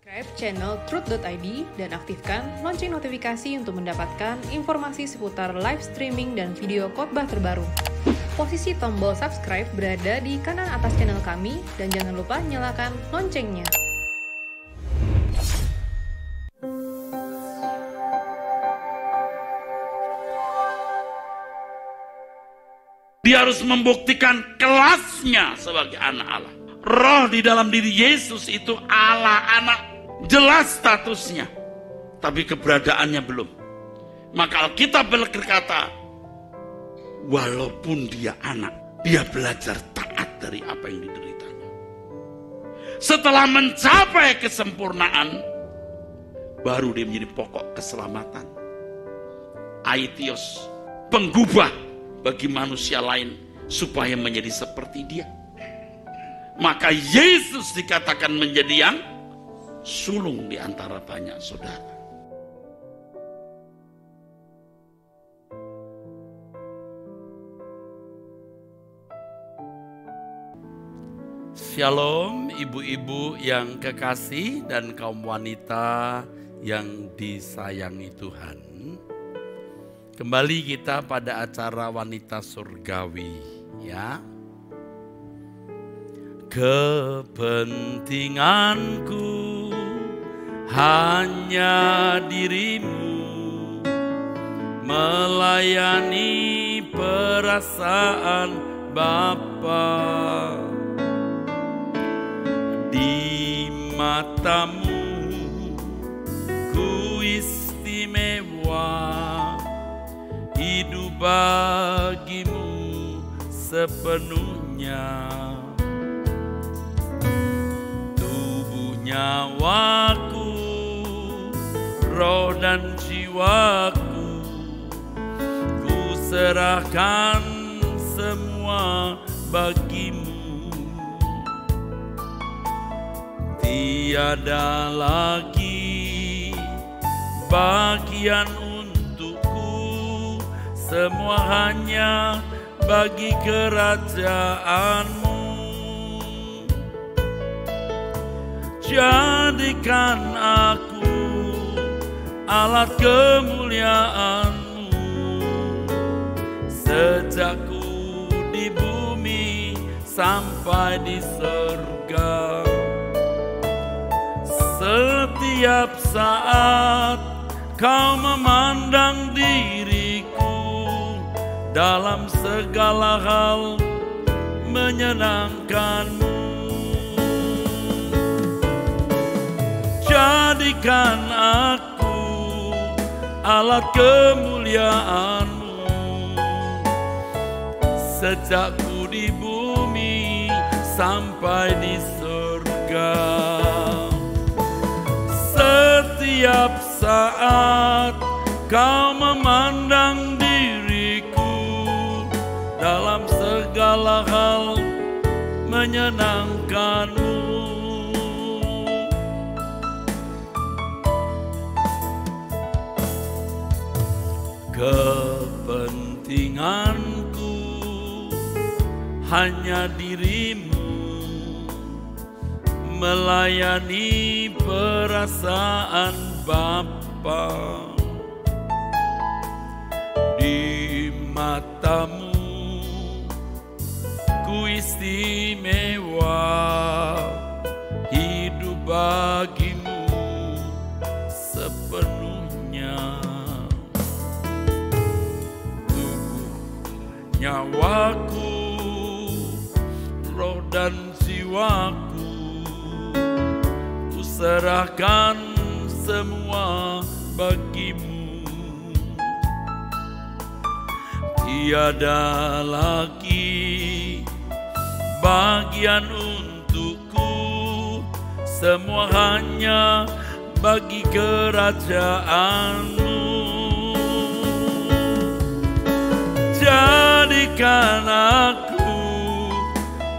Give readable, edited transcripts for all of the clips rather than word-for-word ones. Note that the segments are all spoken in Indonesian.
Subscribe channel Truth.id dan aktifkan lonceng notifikasi untuk mendapatkan informasi seputar live streaming dan video khotbah terbaru. Posisi tombol subscribe berada di kanan atas channel kami dan jangan lupa nyalakan loncengnya. Dia harus membuktikan kelasnya sebagai anak Allah. Roh di dalam diri Yesus itu Allah anak. Jelas statusnya. Tapi keberadaannya belum. Maka Alkitab berkata, walaupun dia anak, dia belajar taat dari apa yang dideritanya. Setelah mencapai kesempurnaan, baru dia menjadi pokok keselamatan. Aitios, penggubah bagi manusia lain supaya menjadi seperti dia. Maka Yesus dikatakan menjadi yang sulung di antara banyak saudara. Shalom ibu-ibu yang kekasih dan kaum wanita yang disayangi Tuhan. Kembali kita pada acara Wanita Surgawi, ya. Kepentinganku hanya dirimu, melayani perasaan Bapa. Di matamu ku istimewa, hidup bagimu sepenuhnya. Tubuh nyawaku, roh dan jiwaku, ku serahkan semua bagimu. Tiada lagi bagian untukku, semua hanya bagi kerajaanmu. Jadikan aku alat kemuliaanmu, sejak ku di bumi sampai di surga. Setiap saat kau memandang diriku, dalam segala hal menyenangkanmu. Jadikan aku alat kemuliaanmu, sejak ku di bumi sampai di surga. Setiap saat kau memandang diriku, dalam segala hal menyenangkanmu. Kepentinganku hanya dirimu, melayani perasaan Bapa. Di matamu ku istimewa, hidup bagimu sepenuhnya. Tubuh nyawaku, roh dan jiwaku, ku serahkan semua bagimu. Tiada lagi bagian untukku, semua hanya bagi kerajaanmu. Jadikan aku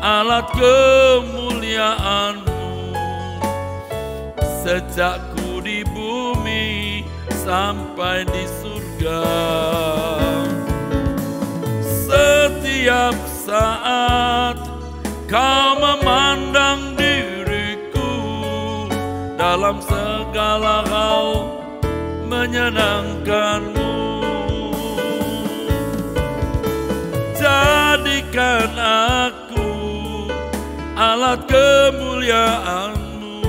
alat kemuliaanmu, sejak ku di bumi sampai di surga. Setiap saat kau memandang diriku, dalam segala hal menyenangkanmu. Jadikan aku alat kemuliaanmu,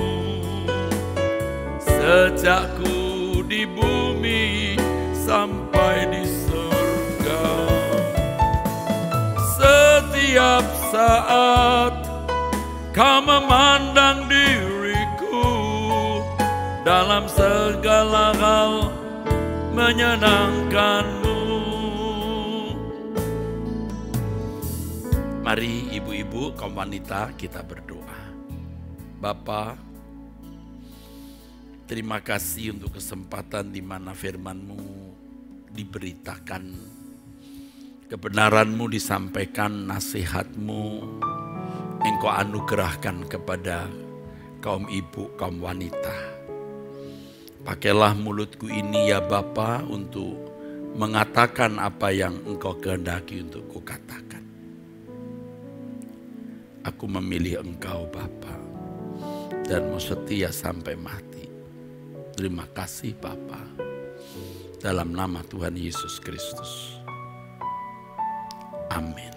sejak ku di bumi sampai di surga. Setiap saat kau memandang diriku, dalam segala hal menyenangkanmu. Mari ibu-ibu, kaum wanita, kita berdoa. Bapa, terima kasih untuk kesempatan di mana firman-Mu diberitakan, kebenaran-Mu disampaikan, nasihat-Mu Engkau anugerahkan kepada kaum ibu, kaum wanita. Pakailah mulutku ini ya Bapa untuk mengatakan apa yang Engkau kehendaki untuk kukatakan. Aku memilih Engkau Bapa dan mau setia sampai mati. Terima kasih Bapa. Dalam nama Tuhan Yesus Kristus. Amin.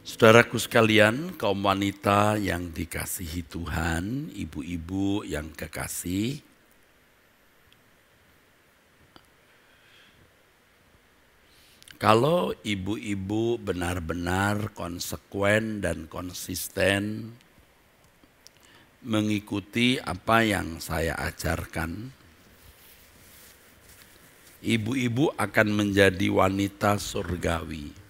Saudaraku sekalian, kaum wanita yang dikasihi Tuhan, ibu-ibu yang kekasih, kalau ibu-ibu benar-benar konsekuen dan konsisten mengikuti apa yang saya ajarkan, ibu-ibu akan menjadi wanita surgawi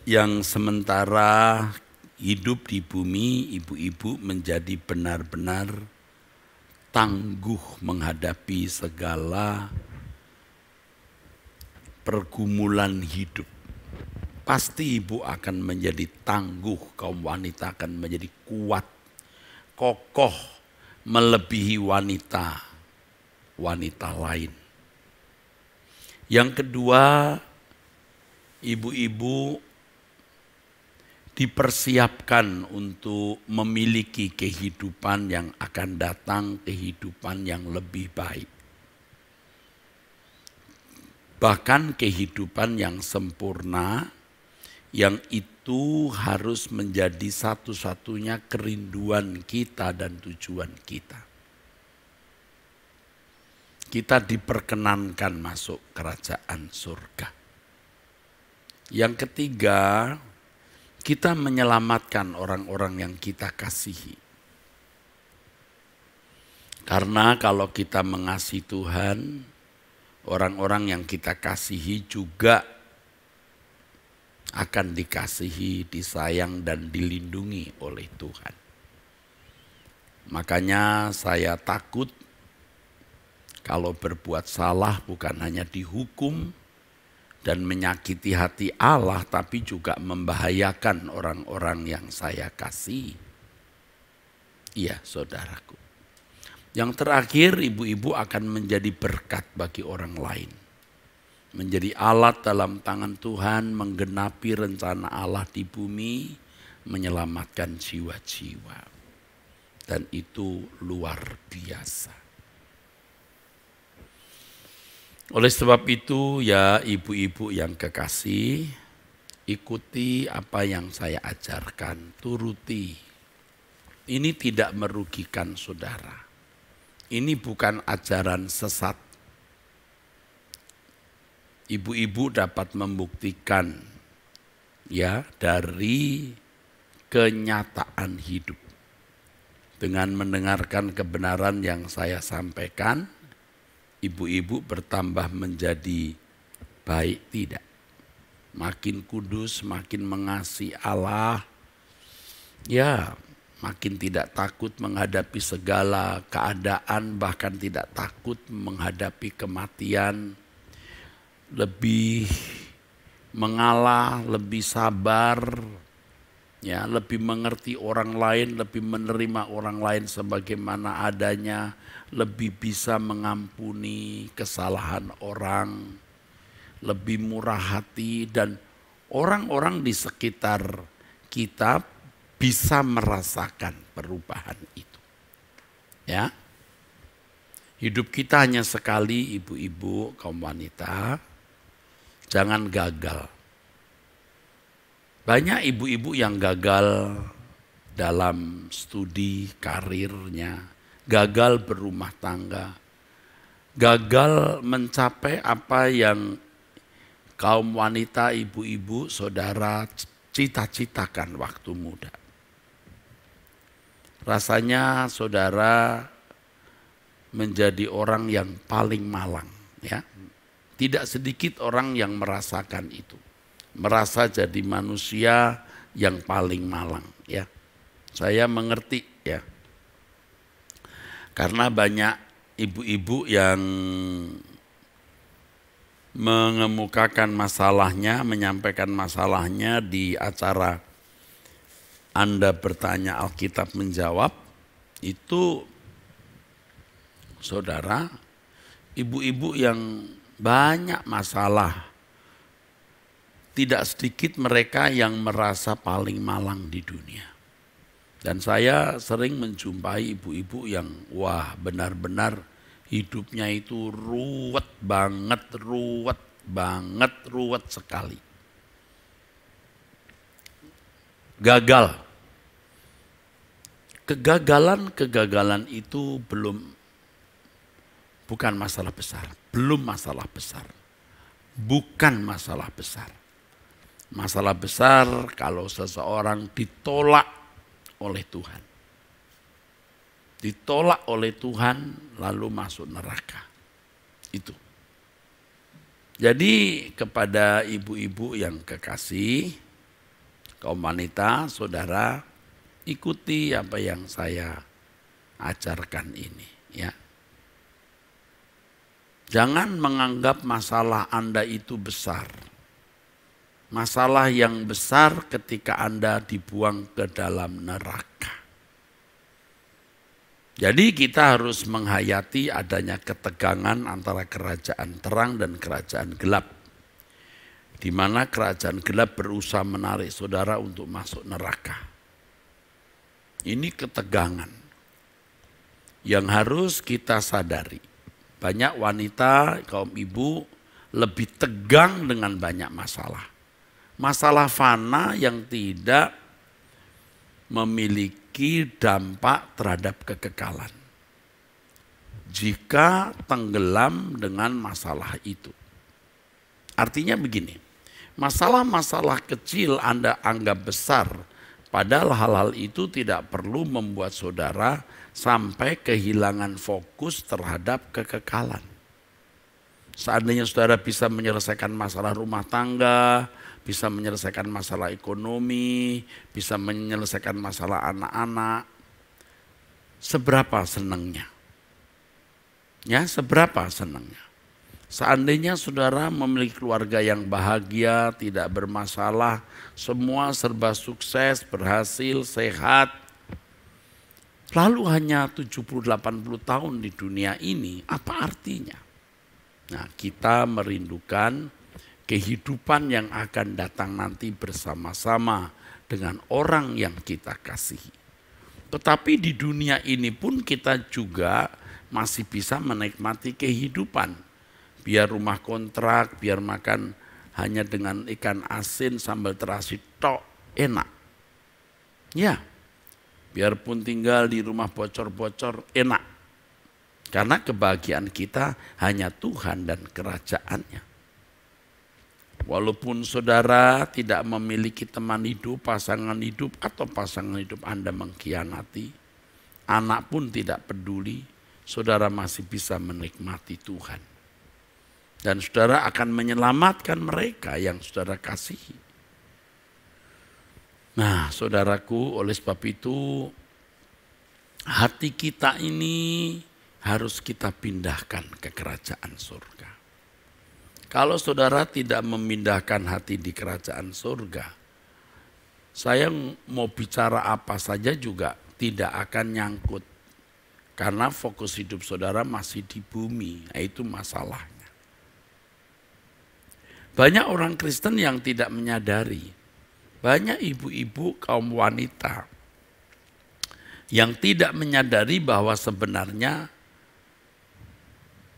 yang sementara hidup di bumi, ibu-ibu menjadi benar-benar tangguh menghadapi segala pergumulan hidup. Pasti ibu akan menjadi tangguh, kaum wanita akan menjadi kuat, kokoh, melebihi wanita lain. Yang kedua, ibu-ibu dipersiapkan untuk memiliki kehidupan yang akan datang, kehidupan yang lebih baik. Bahkan kehidupan yang sempurna, yang itu harus menjadi satu-satunya kerinduan kita dan tujuan kita. Kita diperkenankan masuk kerajaan surga. Yang ketiga, kita menyelamatkan orang-orang yang kita kasihi. Karena kalau kita mengasihi Tuhan, orang-orang yang kita kasihi juga akan dikasihi, disayang, dan dilindungi oleh Tuhan. Makanya saya takut kalau berbuat salah bukan hanya dihukum dan menyakiti hati Allah, tapi juga membahayakan orang-orang yang saya kasih. Iya, saudaraku. Yang terakhir, ibu-ibu akan menjadi berkat bagi orang lain. Menjadi alat dalam tangan Tuhan, menggenapi rencana Allah di bumi, menyelamatkan jiwa-jiwa. Dan itu luar biasa. Oleh sebab itu ya ibu-ibu yang kekasih, ikuti apa yang saya ajarkan, turuti. Ini tidak merugikan saudara. Ini bukan ajaran sesat. Ibu-ibu dapat membuktikan ya dari kenyataan hidup. Dengan mendengarkan kebenaran yang saya sampaikan, ibu-ibu bertambah menjadi baik tidak? Makin kudus, makin mengasihi Allah. Ya, makin tidak takut menghadapi segala keadaan, bahkan tidak takut menghadapi kematian. Lebih mengalah, lebih sabar. Ya, lebih mengerti orang lain, lebih menerima orang lain sebagaimana adanya, lebih bisa mengampuni kesalahan orang, lebih murah hati, dan orang-orang di sekitar kita bisa merasakan perubahan itu. Ya. Hidup kita hanya sekali, ibu-ibu, kaum wanita. Jangan gagal. Banyak ibu-ibu yang gagal dalam studi karirnya, gagal berumah tangga, gagal mencapai apa yang kaum wanita, ibu-ibu, saudara cita-citakan waktu muda. Rasanya saudara menjadi orang yang paling malang, ya. Tidak sedikit orang yang merasakan itu. Merasa jadi manusia yang paling malang, ya. Saya mengerti, ya. Karena banyak ibu-ibu yang mengemukakan masalahnya, menyampaikan masalahnya di acara Anda Bertanya Alkitab Menjawab, itu saudara, ibu-ibu yang banyak masalah. Tidak sedikit mereka yang merasa paling malang di dunia. Dan saya sering menjumpai ibu-ibu yang wah benar-benar hidupnya itu ruwet sekali. Gagal. Kegagalan itu bukan masalah besar. Belum masalah besar. Bukan masalah besar. Masalah besar kalau seseorang ditolak oleh Tuhan. Ditolak oleh Tuhan lalu masuk neraka. Itu. Jadi kepada ibu-ibu yang kekasih, kaum wanita, saudara, ikuti apa yang saya ajarkan ini, ya. Jangan menganggap masalah Anda itu besar. Masalah yang besar ketika Anda dibuang ke dalam neraka. Jadi kita harus menghayati adanya ketegangan antara kerajaan terang dan kerajaan gelap. Di mana kerajaan gelap berusaha menarik saudara untuk masuk neraka. Ini ketegangan yang harus kita sadari. Banyak wanita, kaum ibu lebih tegang dengan banyak masalah. Masalah fana yang tidak memiliki dampak terhadap kekekalan. Jika tenggelam dengan masalah itu. Artinya begini, masalah-masalah kecil Anda anggap besar, padahal hal-hal itu tidak perlu membuat saudara sampai kehilangan fokus terhadap kekekalan. Seandainya saudara bisa menyelesaikan masalah rumah tangga, bisa menyelesaikan masalah ekonomi, bisa menyelesaikan masalah anak-anak, seberapa senangnya? Ya, seberapa senangnya? Seandainya saudara memiliki keluarga yang bahagia, tidak bermasalah, semua serba sukses, berhasil, sehat, lalu hanya 70-80 tahun di dunia ini, apa artinya? Nah, kita merindukan kehidupan yang akan datang nanti bersama-sama dengan orang yang kita kasihi. Tetapi di dunia ini pun kita juga masih bisa menikmati kehidupan. Biar rumah kontrak, biar makan hanya dengan ikan asin sambal terasi tok, enak. Ya, biarpun tinggal di rumah bocor-bocor, enak. Karena kebahagiaan kita hanya Tuhan dan kerajaannya. Walaupun saudara tidak memiliki teman hidup, pasangan hidup, atau pasangan hidup Anda mengkhianati, anak pun tidak peduli, saudara masih bisa menikmati Tuhan. Dan saudara akan menyelamatkan mereka yang saudara kasihi. Nah, saudaraku, oleh sebab itu, hati kita ini harus kita pindahkan ke kerajaan surga. Kalau saudara tidak memindahkan hati di kerajaan surga, Saya mau bicara apa saja juga tidak akan nyangkut. Karena fokus hidup saudara masih di bumi. Nah, itu masalahnya. Banyak orang Kristen yang tidak menyadari. Banyak ibu-ibu kaum wanita yang tidak menyadari bahwa sebenarnya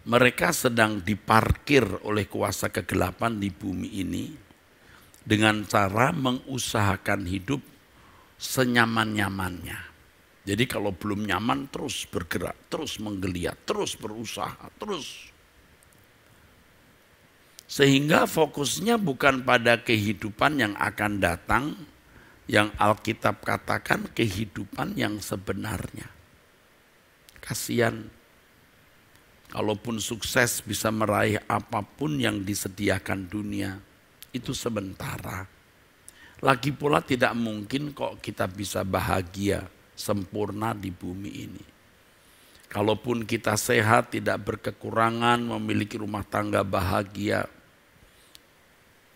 mereka sedang diparkir oleh kuasa kegelapan di bumi ini dengan cara mengusahakan hidup senyaman-nyamannya. Jadi kalau belum nyaman terus bergerak, terus menggeliat, terus berusaha, terus. Sehingga fokusnya bukan pada kehidupan yang akan datang, yang Alkitab katakan kehidupan yang sebenarnya. Kasihan. Kalaupun sukses bisa meraih apapun yang disediakan dunia, itu sementara. Lagi pula tidak mungkin kok kita bisa bahagia sempurna di bumi ini. Kalaupun kita sehat, tidak berkekurangan, memiliki rumah tangga bahagia.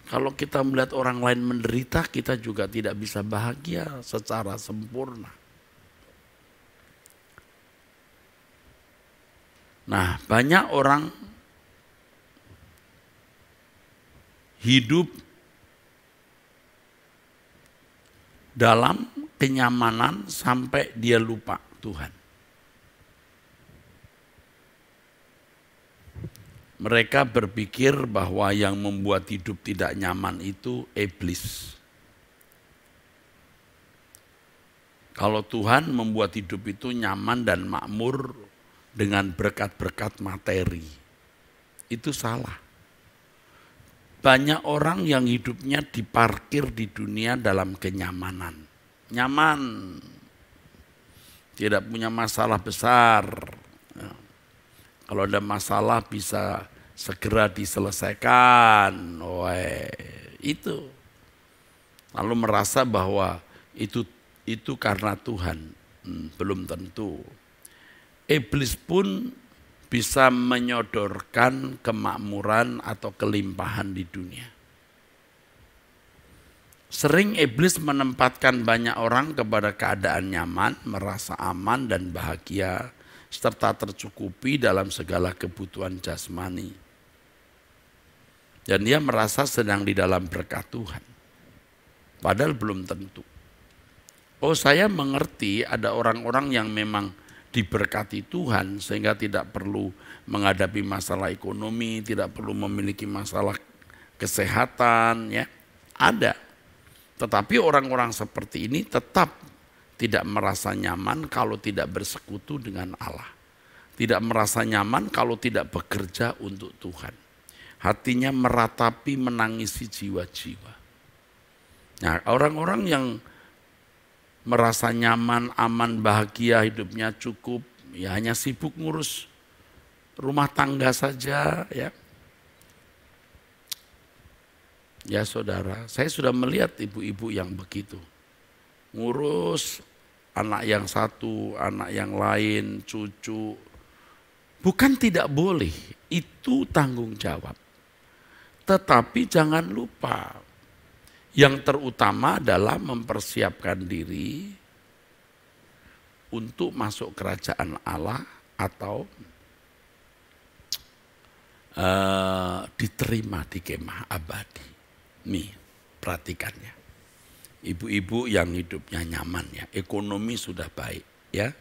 Kalau kita melihat orang lain menderita, kita juga tidak bisa bahagia secara sempurna. Nah, banyak orang hidup dalam kenyamanan sampai dia lupa Tuhan. Mereka berpikir bahwa yang membuat hidup tidak nyaman itu iblis. Kalau Tuhan membuat hidup itu nyaman dan makmur dengan berkat-berkat materi, itu salah. Banyak orang yang hidupnya diparkir di dunia dalam kenyamanan. Nyaman, tidak punya masalah besar. Kalau ada masalah bisa segera diselesaikan. Itu. Lalu merasa bahwa itu karena Tuhan. Belum tentu. Iblis pun bisa menyodorkan kemakmuran atau kelimpahan di dunia. Sering iblis menempatkan banyak orang kepada keadaan nyaman, merasa aman dan bahagia, serta tercukupi dalam segala kebutuhan jasmani. Dan dia merasa sedang di dalam berkat Tuhan. Padahal belum tentu. Oh, saya mengerti ada orang-orang yang memang diberkati Tuhan sehingga tidak perlu menghadapi masalah ekonomi, tidak perlu memiliki masalah kesehatan, ya. Ada. Tetapi orang-orang seperti ini tetap tidak merasa nyaman kalau tidak bersekutu dengan Allah. Tidak merasa nyaman kalau tidak bekerja untuk Tuhan. Hatinya meratapi, menangisi jiwa-jiwa. Nah, orang-orang yang merasa nyaman, aman, bahagia, hidupnya cukup, ya hanya sibuk ngurus rumah tangga saja, ya. Ya saudara, saya sudah melihat ibu-ibu yang begitu. Ngurus anak yang satu, anak yang lain, cucu. Bukan tidak boleh, itu tanggung jawab. Tetapi jangan lupa, yang terutama adalah mempersiapkan diri untuk masuk kerajaan Allah atau diterima di kemah abadi. Nih, perhatikannya. Ibu-ibu yang hidupnya nyaman ya, ekonomi sudah baik ya.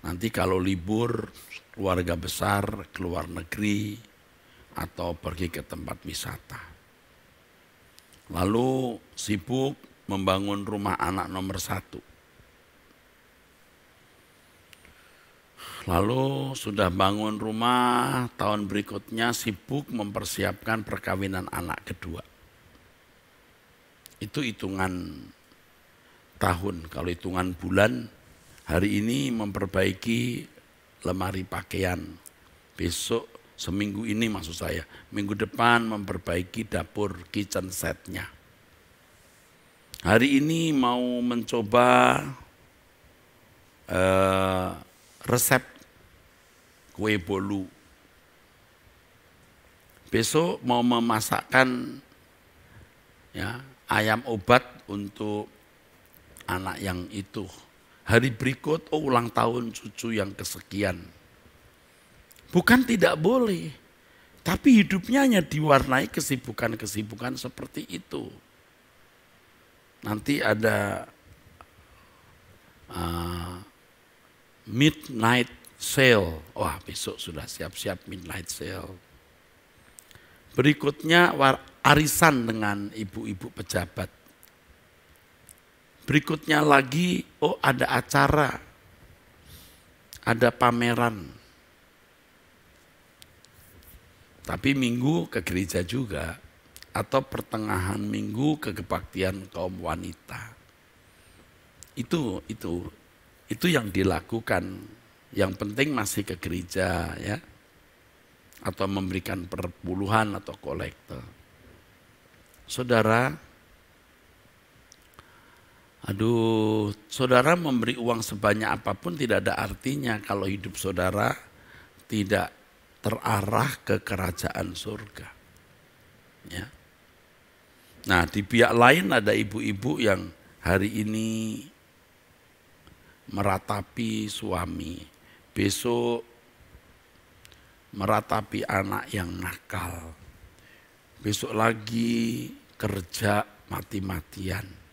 Nanti kalau libur, keluarga besar, keluar negeri, atau pergi ke tempat wisata. Lalu sibuk membangun rumah anak nomor 1. Lalu sudah bangun rumah, tahun berikutnya sibuk mempersiapkan perkawinan anak kedua. Itu hitungan tahun. Kalau hitungan bulan, hari ini memperbaiki lemari pakaian. Besok, seminggu ini maksud saya, minggu depan memperbaiki dapur kitchen setnya. Hari ini mau mencoba resep kue bolu. Besok mau memasakkan ya, ayam obat untuk anak yang itu. Hari berikut, ulang tahun cucu yang kesekian. Bukan tidak boleh, tapi hidupnya hanya diwarnai kesibukan-kesibukan seperti itu. Nanti ada midnight sale. Wah, besok sudah siap-siap midnight sale. Berikutnya arisan dengan ibu-ibu pejabat. Berikutnya lagi, ada acara, ada pameran. Tapi minggu ke gereja juga, atau pertengahan minggu ke kebaktian kaum wanita. Itu yang dilakukan. Yang penting masih ke gereja, ya, atau memberikan perpuluhan atau kolekte. Saudara, saudara memberi uang sebanyak apapun tidak ada artinya kalau hidup saudara tidak terarah ke kerajaan surga. Ya. Nah, di pihak lain ada ibu-ibu yang hari ini meratapi suami, besok meratapi anak yang nakal, besok lagi kerja mati-matian.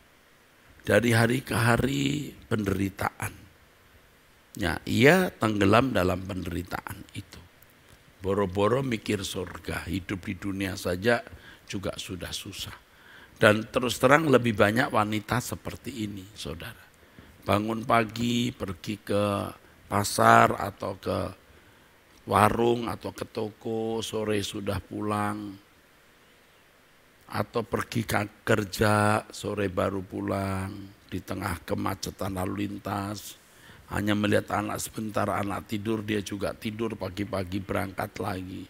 Dari hari ke hari penderitaan. Ya, ia tenggelam dalam penderitaan itu. Boro-boro mikir surga, hidup di dunia saja juga sudah susah. Dan terus terang lebih banyak wanita seperti ini, saudara. Bangun pagi, pergi ke pasar atau ke warung atau ke toko, sore sudah pulang. Atau pergi kerja, sore baru pulang, di tengah kemacetan lalu lintas. Hanya melihat anak sebentar, anak tidur, dia juga tidur, pagi-pagi berangkat lagi.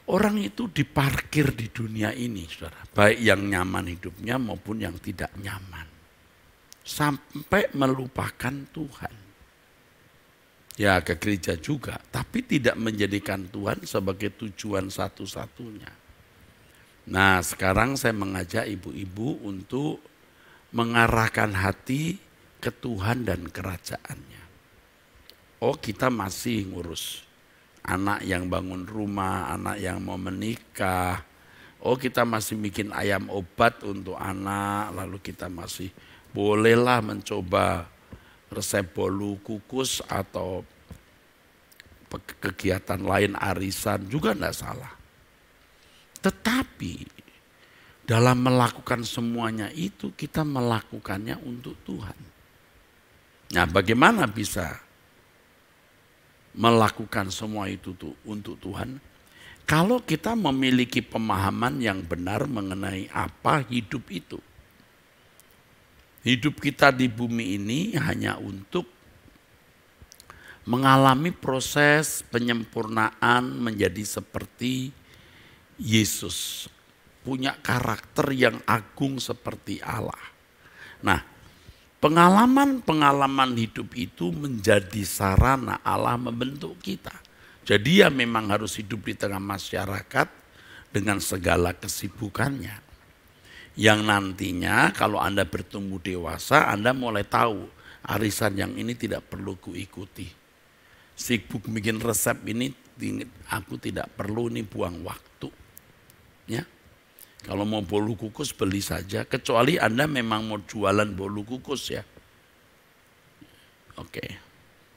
Orang itu diparkir di dunia ini, saudara. Baik yang nyaman hidupnya maupun yang tidak nyaman. Sampai melupakan Tuhan. Ya, ke gereja juga, tapi tidak menjadikan Tuhan sebagai tujuan satu-satunya. Nah, sekarang saya mengajak ibu-ibu untuk mengarahkan hati ke Tuhan dan kerajaannya. Kita masih ngurus anak yang bangun rumah, anak yang mau menikah. Kita masih bikin ayam obat untuk anak, lalu kita masih bolehlah mencoba resep bolu kukus atau kegiatan lain, arisan, juga enggak salah. Tetapi dalam melakukan semuanya itu kita melakukannya untuk Tuhan. Nah, bagaimana bisa melakukan semua itu untuk Tuhan? Kalau kita memiliki pemahaman yang benar mengenai apa hidup itu. Hidup kita di bumi ini hanya untuk mengalami proses penyempurnaan menjadi seperti Yesus, punya karakter yang agung seperti Allah. Nah, pengalaman-pengalaman hidup itu menjadi sarana Allah membentuk kita. Jadi ya memang harus hidup di tengah masyarakat dengan segala kesibukannya. Yang nantinya kalau Anda bertumbuh dewasa, Anda mulai tahu arisan yang ini tidak perlu kuikuti. Sibuk bikin resep ini, aku tidak perlu, ini buang waktu. Ya, kalau mau bolu kukus beli saja, kecuali Anda memang mau jualan bolu kukus ya. Oke.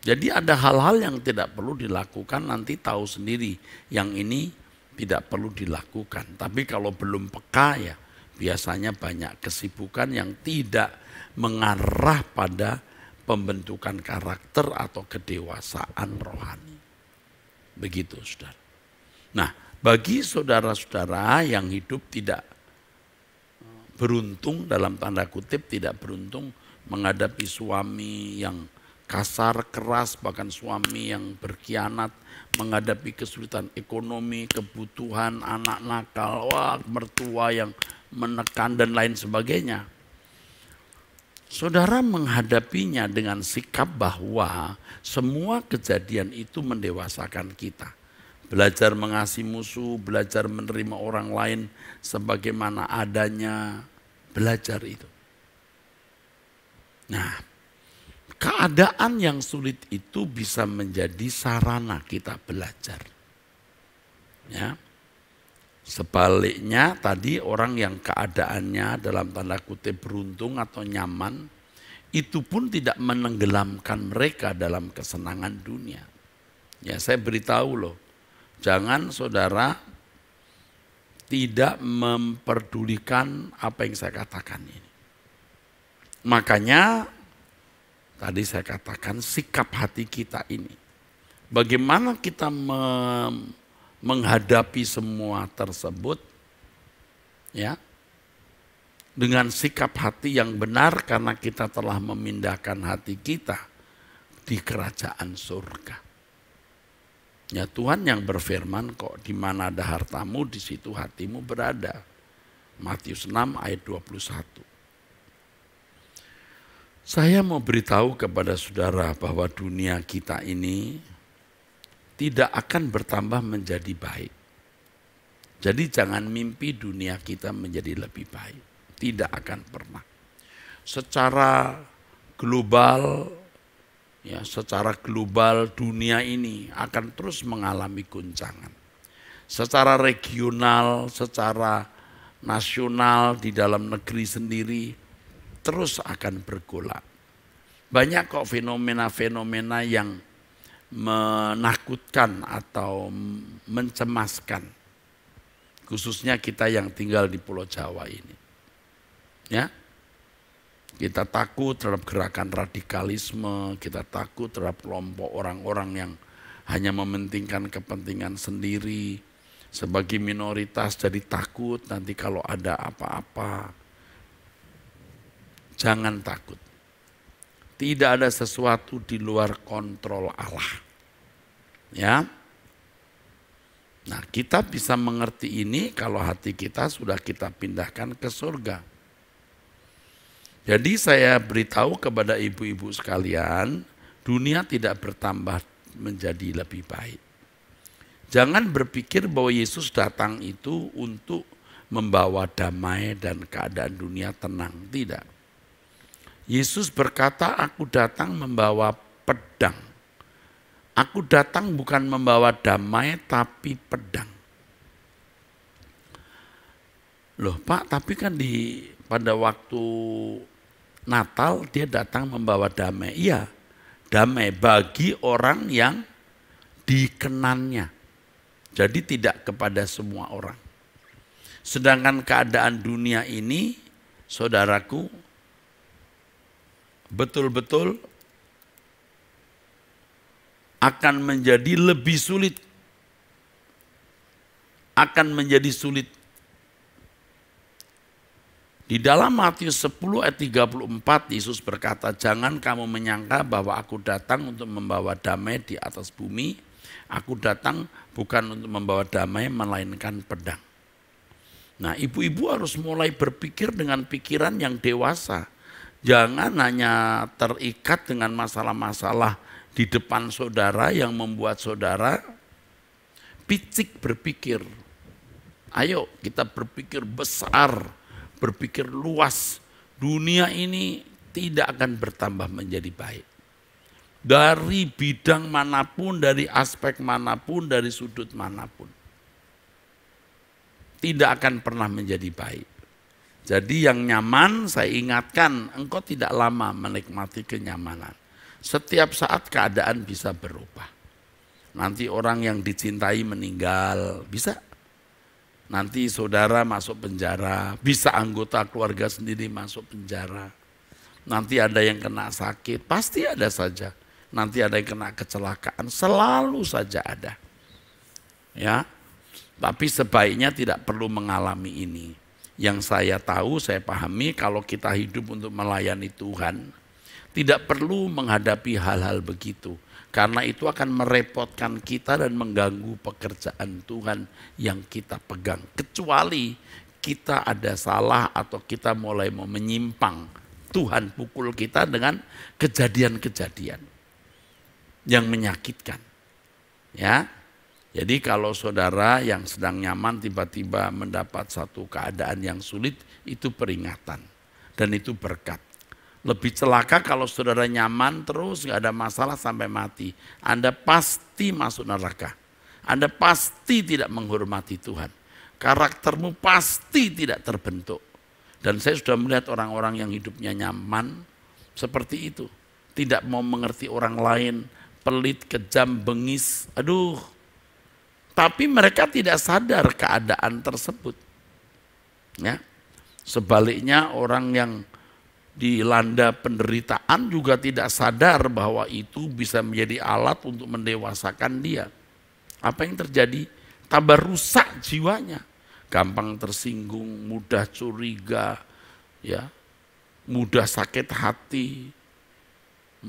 Jadi ada hal-hal yang tidak perlu dilakukan, nanti tahu sendiri yang ini tidak perlu dilakukan. Tapi kalau belum peka ya, biasanya banyak kesibukan yang tidak mengarah pada pembentukan karakter atau kedewasaan rohani. Begitu, saudara. Nah, bagi saudara-saudara yang hidup tidak beruntung, dalam tanda kutip tidak beruntung menghadapi suami yang kasar, keras, bahkan suami yang berkhianat, menghadapi kesulitan ekonomi, kebutuhan, anak nakal, mertua yang menekan dan lain sebagainya. Saudara menghadapinya dengan sikap bahwa semua kejadian itu mendewasakan kita. Belajar mengasihi musuh, belajar menerima orang lain sebagaimana adanya, belajar itu. Nah, keadaan yang sulit itu bisa menjadi sarana kita belajar. Ya. Sebaliknya tadi orang yang keadaannya dalam tanda kutip beruntung atau nyaman, itu pun tidak menenggelamkan mereka dalam kesenangan dunia. Ya, saya beritahu loh, jangan saudara tidak memperdulikan apa yang saya katakan ini. Makanya tadi saya katakan sikap hati kita ini. Bagaimana kita menghadapi semua tersebut, ya, dengan sikap hati yang benar karena kita telah memindahkan hati kita di kerajaan surga. Ya, Tuhan yang berfirman kok, di mana ada hartamu di situ hatimu berada. Matius 6 ayat 21. Saya mau beritahu kepada saudara bahwa dunia kita ini tidak akan bertambah menjadi baik. Jadi jangan mimpi dunia kita menjadi lebih baik. Tidak akan pernah. Secara global, ya, secara global dunia ini akan terus mengalami guncangan. Secara regional, secara nasional, di dalam negeri sendiri terus akan bergolak. Banyak kok fenomena-fenomena yang menakutkan atau mencemaskan. Khususnya kita yang tinggal di Pulau Jawa ini. Ya, kita takut terhadap gerakan radikalisme, kita takut terhadap kelompok orang-orang yang hanya mementingkan kepentingan sendiri. Sebagai minoritas jadi takut nanti kalau ada apa-apa. Jangan takut. Tidak ada sesuatu di luar kontrol Allah. Ya. Nah, kita bisa mengerti ini kalau hati kita sudah kita pindahkan ke surga. Jadi saya beritahu kepada ibu-ibu sekalian, dunia tidak bertambah menjadi lebih baik. Jangan berpikir bahwa Yesus datang itu untuk membawa damai dan keadaan dunia tenang. Tidak. Yesus berkata, aku datang membawa pedang. Aku datang bukan membawa damai tapi pedang. Loh Pak, tapi kan pada waktu Natal dia datang membawa damai. Iya, damai bagi orang yang dikenannya. Jadi tidak kepada semua orang. Sedangkan keadaan dunia ini, saudaraku, betul-betul akan menjadi lebih sulit. Akan menjadi sulit. Di dalam Matius 10 ayat 34 Yesus berkata, jangan kamu menyangka bahwa aku datang untuk membawa damai di atas bumi. Aku datang bukan untuk membawa damai melainkan pedang. Nah, ibu-ibu harus mulai berpikir dengan pikiran yang dewasa. Jangan hanya terikat dengan masalah-masalah di depan saudara yang membuat saudara picik berpikir. Ayo kita berpikir besar, berpikir luas. Dunia ini tidak akan bertambah menjadi baik. Dari bidang manapun, dari aspek manapun, dari sudut manapun. Tidak akan pernah menjadi baik. Jadi yang nyaman, saya ingatkan, engkau tidak lama menikmati kenyamanan. Setiap saat keadaan bisa berubah. Nanti orang yang dicintai meninggal, bisa. Nanti saudara masuk penjara, bisa anggota keluarga sendiri masuk penjara. Nanti ada yang kena sakit, pasti ada saja. Nanti ada yang kena kecelakaan, selalu saja ada. Ya, tapi sebaiknya tidak perlu mengalami ini. Yang saya tahu, saya pahami kalau kita hidup untuk melayani Tuhan, tidak perlu menghadapi hal-hal begitu. Karena itu akan merepotkan kita dan mengganggu pekerjaan Tuhan yang kita pegang. Kecuali kita ada salah atau kita mulai mau menyimpang. Tuhan pukul kita dengan kejadian-kejadian yang menyakitkan. Ya, Jadi kalau saudara yang sedang nyaman tiba-tiba mendapat satu keadaan yang sulit, itu peringatan dan itu berkat. Lebih celaka kalau saudara nyaman terus gak ada masalah sampai mati. Anda pasti masuk neraka. Anda pasti tidak menghormati Tuhan. Karaktermu pasti tidak terbentuk. Dan saya sudah melihat orang-orang yang hidupnya nyaman seperti itu. Tidak mau mengerti orang lain, pelit, kejam, bengis. Aduh. Tapi mereka tidak sadar keadaan tersebut. Ya. Sebaliknya orang yang dilanda penderitaan juga tidak sadar bahwa itu bisa menjadi alat untuk mendewasakan dia. Apa yang terjadi? Tambah rusak jiwanya. Gampang tersinggung, mudah curiga, ya, mudah sakit hati,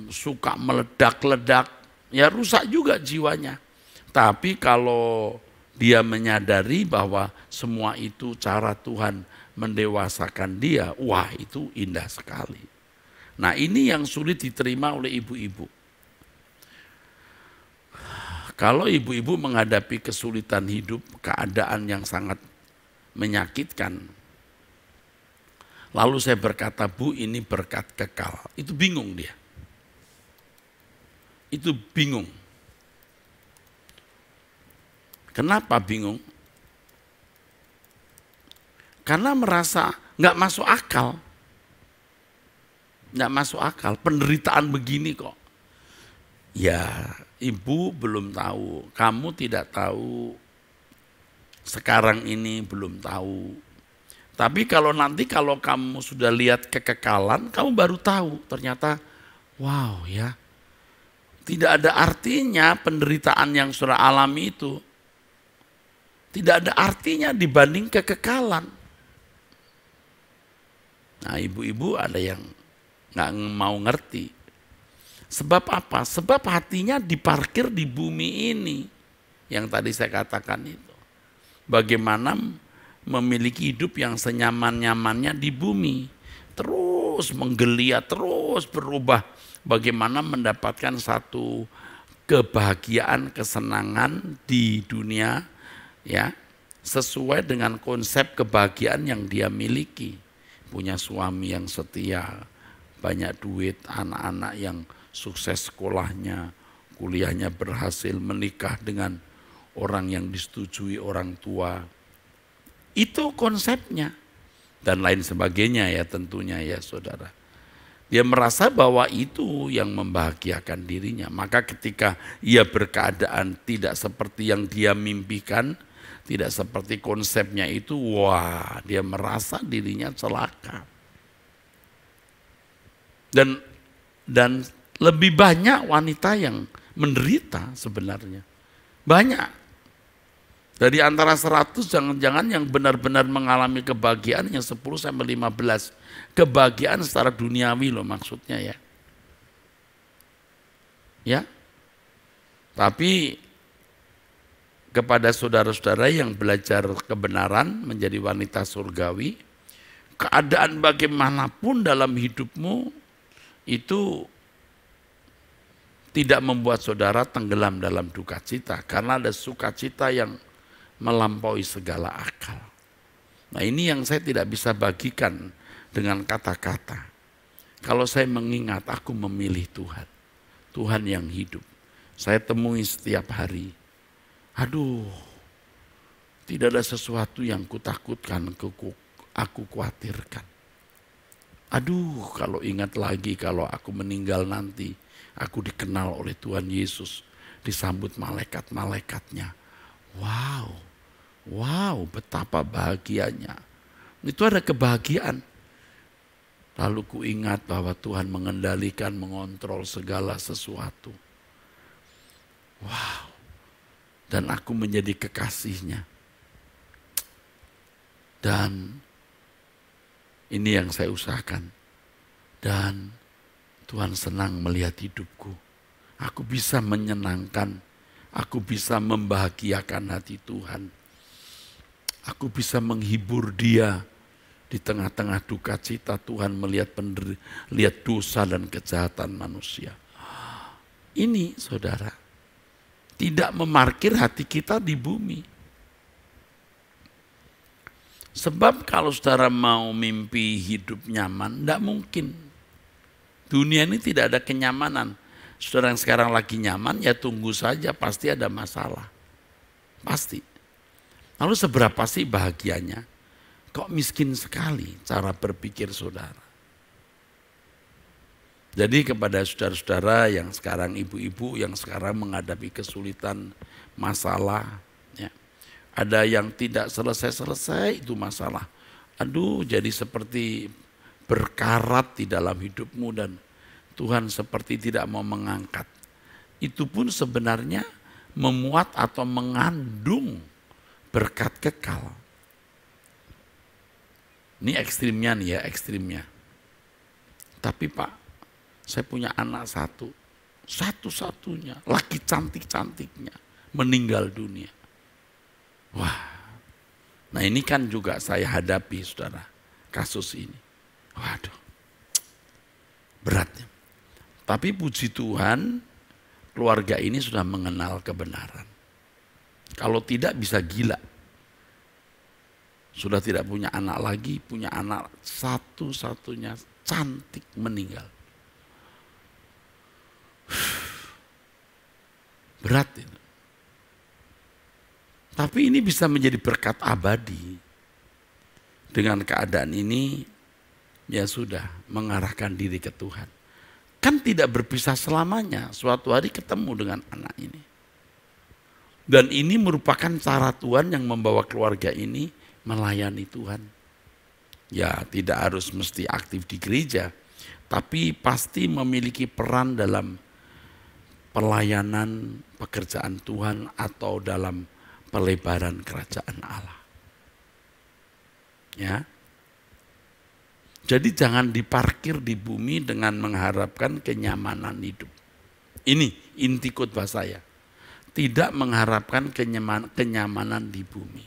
suka meledak-ledak, ya rusak juga jiwanya. Tapi kalau dia menyadari bahwa semua itu cara Tuhan mendewasakan dia, wah itu indah sekali. Nah ini yang sulit diterima oleh ibu-ibu. Kalau ibu-ibu menghadapi kesulitan hidup, keadaan yang sangat menyakitkan, lalu saya berkata, Bu ini berkat kekal, itu bingung dia. Itu bingung. Kenapa bingung? Karena merasa nggak masuk akal. Nggak masuk akal, penderitaan begini kok. Ya, ibu belum tahu, kamu tidak tahu, sekarang ini belum tahu. Tapi kalau nanti kalau kamu sudah lihat kekekalan, kamu baru tahu ternyata, wow ya, tidak ada artinya penderitaan yang saudara alami itu. Tidak ada artinya dibanding kekekalan. Nah ibu-ibu ada yang nggak mau ngerti. Sebab apa? Sebab hatinya diparkir di bumi ini. Yang tadi saya katakan itu. Bagaimana memiliki hidup yang senyaman-nyamannya di bumi. Terus menggeliat, terus berubah. Bagaimana mendapatkan satu kebahagiaan, kesenangan di dunia, ya, sesuai dengan konsep kebahagiaan yang dia miliki. Punya suami yang setia, banyak duit, anak-anak yang sukses sekolahnya, kuliahnya berhasil, menikah dengan orang yang disetujui orang tua. Itu konsepnya. Dan lain sebagainya ya tentunya ya saudara. Dia merasa bahwa itu yang membahagiakan dirinya. Maka ketika ia berkeadaan tidak seperti yang dia mimpikan, tidak seperti konsepnya itu, wah dia merasa dirinya celaka. Dan lebih banyak wanita yang menderita sebenarnya. Banyak. Dari antara 100 jangan-jangan yang benar-benar mengalami kebahagiaan yang 10-15. Kebahagiaan secara duniawi loh maksudnya ya. Ya. Tapi kepada saudara-saudara yang belajar kebenaran menjadi wanita surgawi, keadaan bagaimanapun dalam hidupmu itu tidak membuat saudara tenggelam dalam duka cita, karena ada sukacita yang melampaui segala akal. Nah ini yang saya tidak bisa bagikan dengan kata-kata. Kalau saya mengingat aku memilih Tuhan, Tuhan yang hidup, saya temui setiap hari. Aduh, tidak ada sesuatu yang kutakutkan, aku khawatirkan. Aduh, kalau ingat lagi kalau aku meninggal nanti, aku dikenal oleh Tuhan Yesus, disambut malaikat-malaikatnya. Wow, betapa bahagianya. Itu ada kebahagiaan. Lalu ku ingat bahwa Tuhan mengendalikan, mengontrol segala sesuatu. Wow. Dan aku menjadi kekasihnya. Dan ini yang saya usahakan. Dan Tuhan senang melihat hidupku. Aku bisa menyenangkan. Aku bisa membahagiakan hati Tuhan. Aku bisa menghibur dia. Di tengah-tengah duka cita Tuhan melihat dosa dan kejahatan manusia. Ini saudara. tidak memarkir hati kita di bumi. Sebab kalau saudara mau mimpi hidup nyaman, tidak mungkin. Dunia ini tidak ada kenyamanan. Saudara yang sekarang lagi nyaman, ya tunggu saja, pasti ada masalah. Pasti. Lalu seberapa sih bahagianya? Kok miskin sekali cara berpikir saudara? Jadi kepada saudara-saudara yang sekarang, ibu-ibu yang sekarang menghadapi kesulitan, masalah, ya, ada yang tidak selesai-selesai itu masalah. Aduh, jadi seperti berkarat di dalam hidupmu dan Tuhan seperti tidak mau mengangkat. Itu pun sebenarnya memuat atau mengandung berkat kekal. Ini ekstrimnya nih ya, ekstrimnya. Tapi Pak, saya punya anak satu-satunya, laki cantik-cantiknya, meninggal dunia. Wah, nah ini kan juga saya hadapi saudara, kasus ini. Waduh, beratnya. Tapi puji Tuhan, keluarga ini sudah mengenal kebenaran. Kalau tidak bisa gila. Sudah tidak punya anak lagi, punya anak satu-satunya cantik meninggal. Berat itu. Tapi ini bisa menjadi berkat abadi. Dengan keadaan ini, ya sudah mengarahkan diri ke Tuhan. Kan tidak berpisah selamanya, suatu hari ketemu dengan anak ini. Dan ini merupakan cara Tuhan yang membawa keluarga ini melayani Tuhan. Ya tidak harus mesti aktif di gereja, tapi pasti memiliki peran dalam pelayanan pekerjaan Tuhan atau dalam pelebaran kerajaan Allah. Ya. Jadi jangan diparkir di bumi dengan mengharapkan kenyamanan hidup. Ini inti khotbah saya. Tidak mengharapkan kenyamanan di bumi.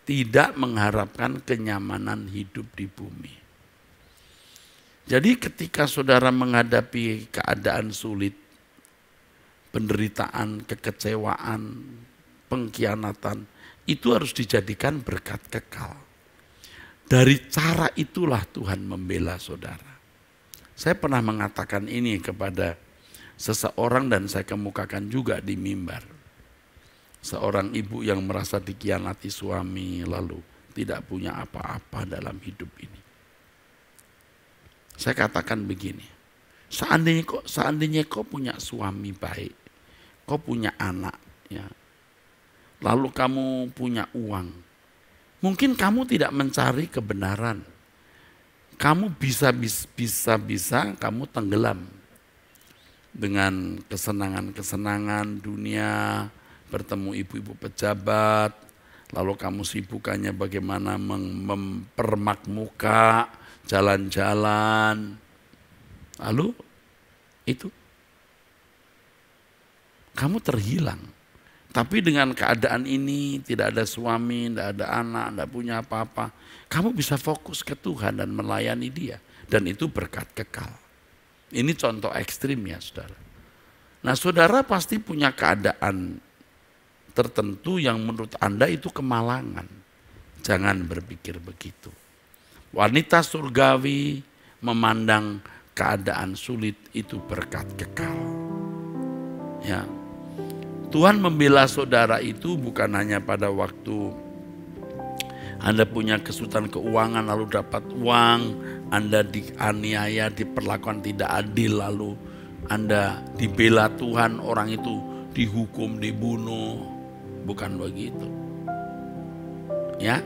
Tidak mengharapkan kenyamanan hidup di bumi. Jadi ketika saudara menghadapi keadaan sulit, penderitaan, kekecewaan, pengkhianatan, itu harus dijadikan berkat kekal. Dari cara itulah Tuhan membela saudara. Saya pernah mengatakan ini kepada seseorang dan saya kemukakan juga di mimbar. Seorang ibu yang merasa dikhianati suami lalu tidak punya apa-apa dalam hidup ini. Saya katakan begini, seandainya kau punya suami baik, kau punya anak, ya, lalu kamu punya uang, mungkin kamu tidak mencari kebenaran. Kamu bisa kamu tenggelam dengan kesenangan-kesenangan dunia, bertemu ibu-ibu pejabat, lalu kamu sibukannya bagaimana mempermak muka, jalan-jalan, lalu itu kamu terhilang. Tapi dengan keadaan ini tidak ada suami, tidak ada anak, tidak punya apa-apa, kamu bisa fokus ke Tuhan dan melayani Dia, dan itu berkat kekal. Ini contoh ekstrim ya saudara. Nah saudara pasti punya keadaan tertentu yang menurut Anda itu kemalangan. Jangan berpikir begitu. Wanita surgawi memandang keadaan sulit itu berkat kekal. Ya. Tuhan membela saudara itu bukan hanya pada waktu Anda punya kesulitan keuangan lalu dapat uang, Anda dianiaya, diperlakukan tidak adil lalu Anda dibela Tuhan, orang itu dihukum, dibunuh. Bukan begitu. Ya.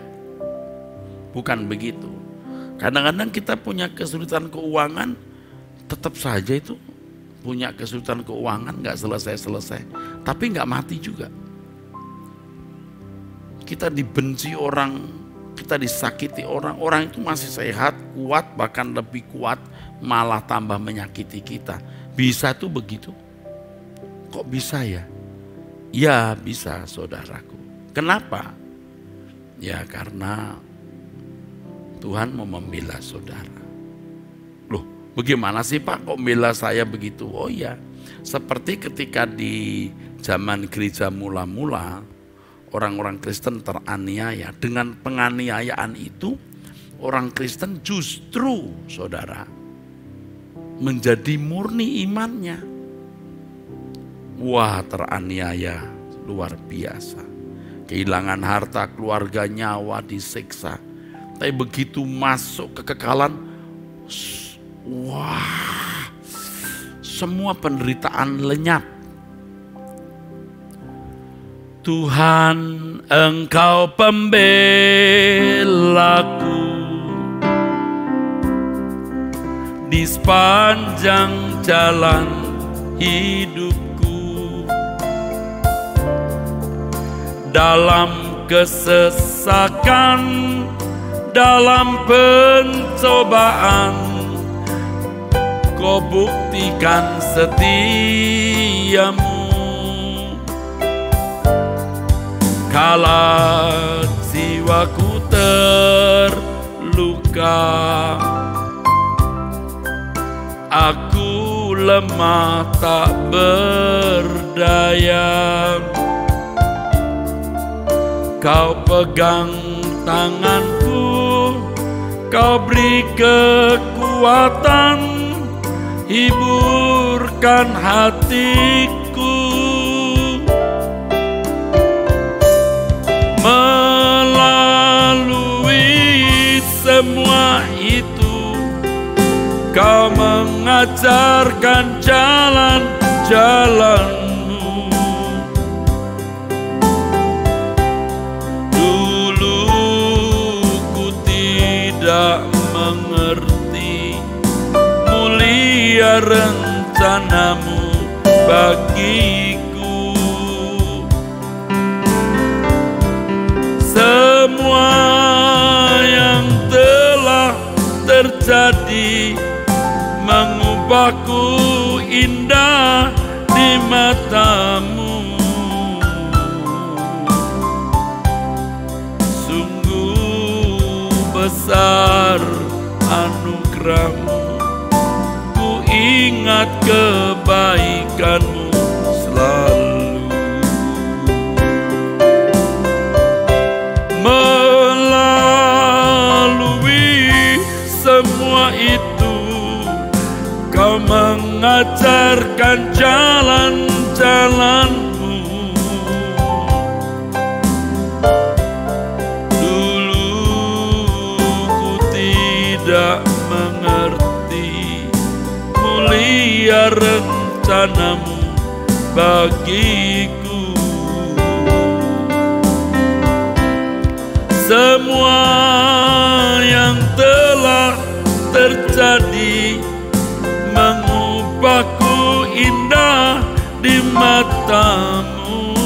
Bukan begitu. Kadang-kadang kita punya kesulitan keuangan, tetap saja itu punya kesulitan keuangan gak selesai-selesai. Tapi gak mati juga. Kita dibenci orang, kita disakiti orang, orang itu masih sehat, kuat, bahkan lebih kuat, malah tambah menyakiti kita. Bisa tuh begitu? Kok bisa ya? Ya bisa saudaraku. Kenapa? Ya karena Tuhan mau membela saudara. Loh bagaimana sih Pak kok membela saya begitu? Oh ya, Seperti ketika di zaman gereja mula-mula, orang-orang Kristen teraniaya. Dengan penganiayaan itu, orang Kristen justru, saudara, menjadi murni imannya. Wah, teraniaya luar biasa. Kehilangan harta, keluarga, nyawa disiksa. Tapi begitu masuk kekekalan, wah, semua penderitaan lenyap. Tuhan, Engkau pembelaku di sepanjang jalan hidupku. Dalam kesesakan, dalam pencobaan, Kau buktikan setiamu. Kala jiwaku terluka, aku lemah tak berdaya. Kau pegang tanganku, Kau beri kekuatan, hiburkan hatiku. Melalui semua itu, Kau mengajarkan jalan-jalan-Mu. Dulu ku tidak mengerti mulia rencana-Mu bagiku. Semua yang telah terjadi mengubahku indah di mata-Mu. Sungguh besar anugerah-Mu, ku ingat kebaikan-Mu selalu. Melalui semua itu, Kau mengajarkan jalan-jalan-Mu. Dulu ku tidak mengerti mulia rencana-Mu bagiku. Semua yang telah terjadi mengubahku indah di mata-Mu.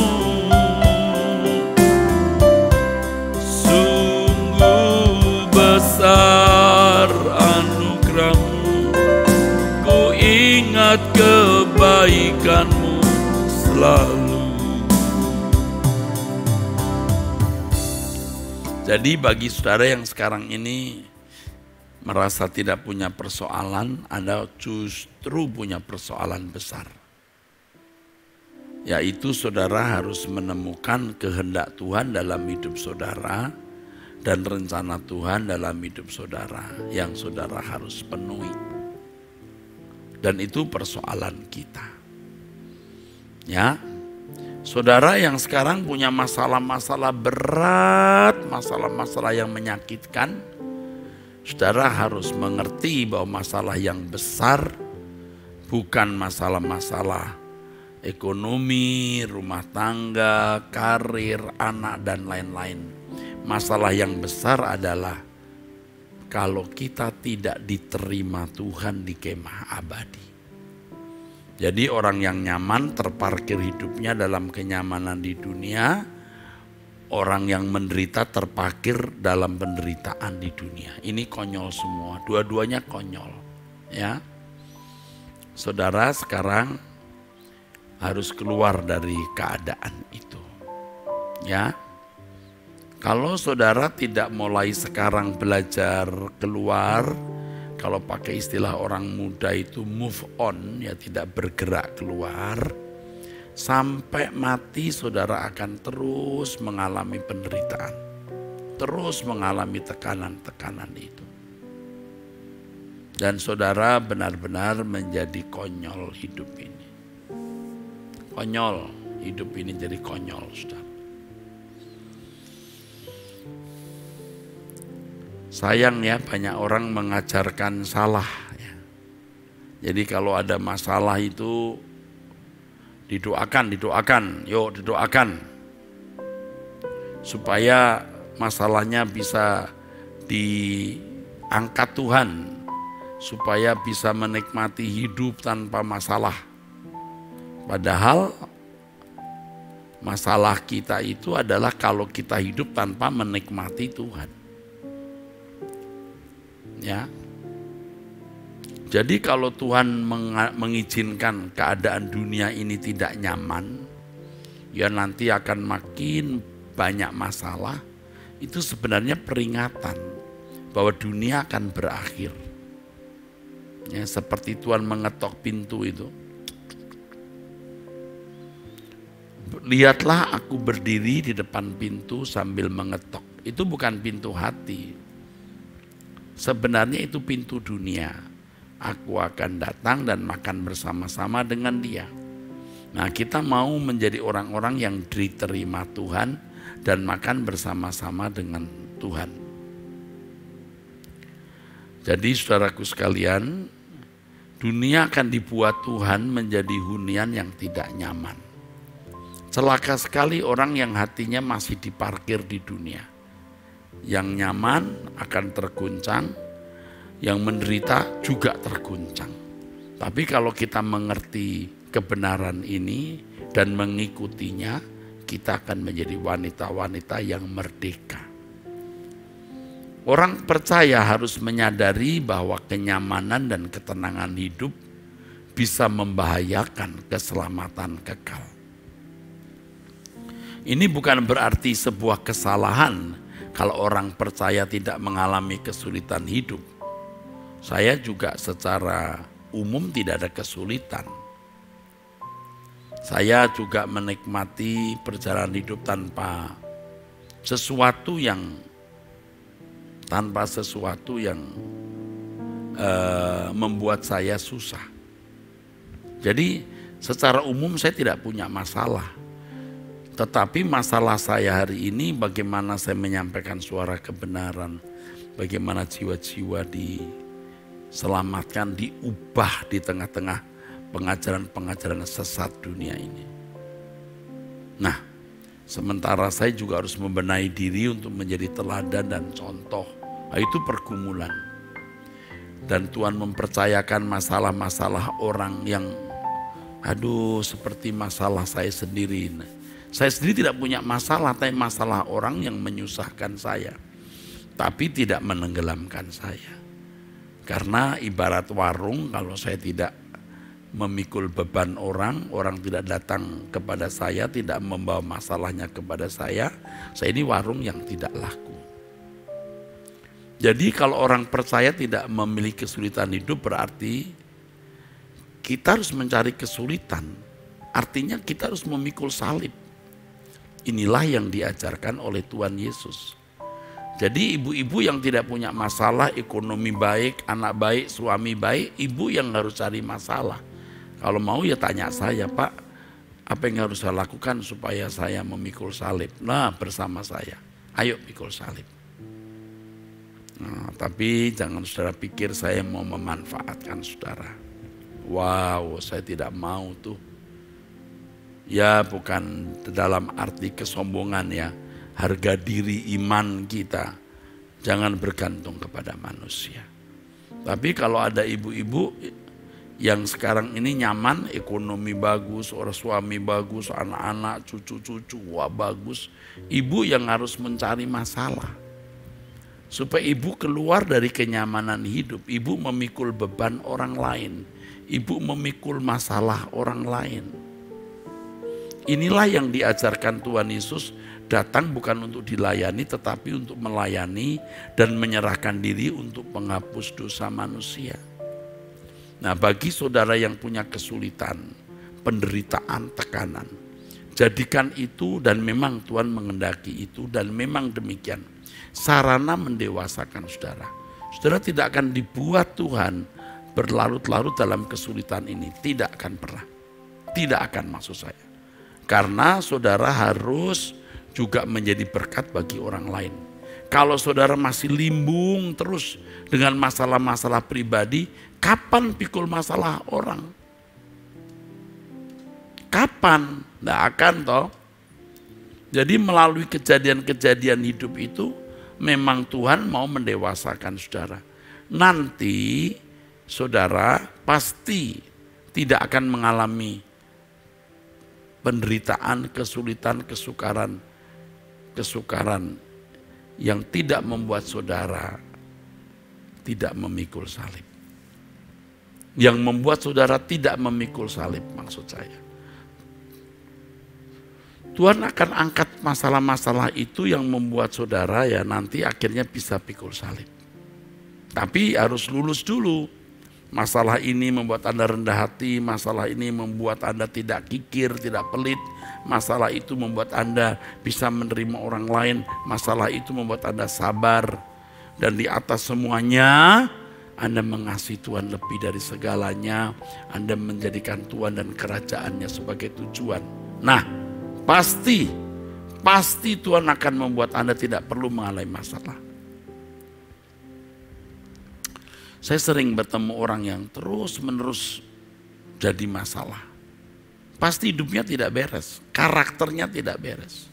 Sungguh besar anugerah-Mu, ku ingat kebaikan-Mu selalu. Jadi bagi saudara yang sekarang ini merasa tidak punya persoalan, Anda justru punya persoalan besar. Yaitu saudara harus menemukan kehendak Tuhan dalam hidup saudara dan rencana Tuhan dalam hidup saudara yang saudara harus penuhi. Dan itu persoalan kita. Ya. Saudara yang sekarang punya masalah-masalah berat, masalah-masalah yang menyakitkan, saudara harus mengerti bahwa masalah yang besar bukan masalah-masalah ekonomi, rumah tangga, karir, anak, dan lain-lain. Masalah yang besar adalah kalau kita tidak diterima Tuhan di kemah abadi. Jadi orang yang nyaman terparkir hidupnya dalam kenyamanan di dunia, orang yang menderita terparkir dalam penderitaan di dunia. Ini konyol semua, dua-duanya konyol. Ya, saudara sekarang harus keluar dari keadaan itu. Ya, kalau saudara tidak mulai sekarang belajar keluar kalau pakai istilah orang muda itu move on, ya tidak bergerak keluar. Sampai mati saudara akan terus mengalami penderitaan. Terus mengalami tekanan-tekanan itu. Dan saudara benar-benar menjadi konyol hidup ini. Konyol, hidup ini jadi konyol, saudara. Sayang ya, banyak orang mengajarkan salah ya. Jadi kalau ada masalah itu didoakan, yuk didoakan. Supaya masalahnya bisa diangkat Tuhan. Supaya bisa menikmati hidup tanpa masalah. Padahal masalah kita itu adalah kalau kita hidup tanpa menikmati Tuhan. Ya. Jadi kalau Tuhan mengizinkan keadaan dunia ini tidak nyaman, ya nanti akan makin banyak masalah. Itu sebenarnya peringatan bahwa dunia akan berakhir. Ya, seperti Tuhan mengetok pintu itu. Lihatlah aku berdiri di depan pintu sambil mengetok. Itu bukan pintu hati. Sebenarnya itu pintu dunia. Aku akan datang dan makan bersama-sama dengan dia. Nah, kita mau menjadi orang-orang yang diterima Tuhan dan makan bersama-sama dengan Tuhan. Jadi saudaraku sekalian, dunia akan dibuat Tuhan menjadi hunian yang tidak nyaman. Celaka sekali orang yang hatinya masih diparkir di dunia. Yang nyaman akan terguncang, yang menderita juga terguncang. Tapi kalau kita mengerti kebenaran ini dan mengikutinya, kita akan menjadi wanita-wanita yang merdeka. Orang percaya harus menyadari bahwa kenyamanan dan ketenangan hidup bisa membahayakan keselamatan kekal. Ini bukan berarti sebuah kesalahan kalau orang percaya tidak mengalami kesulitan hidup. Saya juga secara umum tidak ada kesulitan. Saya juga menikmati perjalanan hidup tanpa sesuatu yang membuat saya susah. Jadi secara umum saya tidak punya masalah. Tetapi masalah saya hari ini bagaimana saya menyampaikan suara kebenaran, bagaimana jiwa-jiwa diselamatkan, diubah di tengah-tengah pengajaran-pengajaran sesat dunia ini. Nah, sementara saya juga harus membenahi diri untuk menjadi teladan dan contoh. Nah, itu pergumulan. Dan Tuhan mempercayakan masalah-masalah orang yang seperti masalah saya sendiri. Saya sendiri tidak punya masalah, tapi masalah orang yang menyusahkan saya. Tapi tidak menenggelamkan saya. Karena ibarat warung, kalau saya tidak memikul beban orang tidak datang kepada saya, tidak membawa masalahnya kepada saya ini warung yang tidak laku. Jadi kalau orang percaya tidak memiliki kesulitan hidup, berarti kita harus mencari kesulitan. Artinya kita harus memikul salib. Inilah yang diajarkan oleh Tuhan Yesus. Jadi ibu-ibu yang tidak punya masalah, ekonomi baik, anak baik, suami baik, ibu yang harus cari masalah. Kalau mau ya tanya saya, Pak, apa yang harus saya lakukan supaya saya memikul salib? Nah, bersama saya, ayo pikul salib. Nah, tapi jangan saudara pikir saya mau memanfaatkan saudara. Wow, saya tidak mau tuh. Ya bukan dalam arti kesombongan ya, harga diri iman kita jangan bergantung kepada manusia. Tapi kalau ada ibu-ibu yang sekarang ini nyaman, ekonomi bagus, orang suami bagus, anak-anak, cucu-cucu, wah bagus. Ibu yang harus mencari masalah. Supaya ibu keluar dari kenyamanan hidup, ibu memikul beban orang lain. Ibu memikul masalah orang lain. Inilah yang diajarkan Tuhan Yesus datang bukan untuk dilayani tetapi untuk melayani dan menyerahkan diri untuk penghapus dosa manusia. Nah, bagi saudara yang punya kesulitan, penderitaan, tekanan, jadikan itu, dan memang Tuhan mengendaki itu, dan memang demikian, sarana mendewasakan saudara. Saudara tidak akan dibuat Tuhan berlarut-larut dalam kesulitan ini, tidak akan pernah. Tidak akan, maksud saya. Karena saudara harus juga menjadi berkat bagi orang lain. Kalau saudara masih limbung terus dengan masalah-masalah pribadi, kapan pikul masalah orang? Kapan? Tidak akan toh. Jadi melalui kejadian-kejadian hidup itu memang Tuhan mau mendewasakan saudara. Nanti saudara pasti tidak akan mengalami penderitaan, kesulitan, kesukaran yang tidak membuat saudara tidak memikul salib. Yang membuat saudara tidak memikul salib, maksud saya. Tuhan akan angkat masalah-masalah itu yang membuat saudara ya nanti akhirnya bisa pikul salib. Tapi harus lulus dulu. Masalah ini membuat Anda rendah hati, masalah ini membuat Anda tidak kikir, tidak pelit. Masalah itu membuat Anda bisa menerima orang lain, masalah itu membuat Anda sabar. Dan di atas semuanya, Anda mengasihi Tuhan lebih dari segalanya. Anda menjadikan Tuhan dan kerajaannya sebagai tujuan. Nah, pasti Tuhan akan membuat Anda tidak perlu mengalami masalah. Saya sering bertemu orang yang terus-menerus jadi masalah. Pasti hidupnya tidak beres, karakternya tidak beres.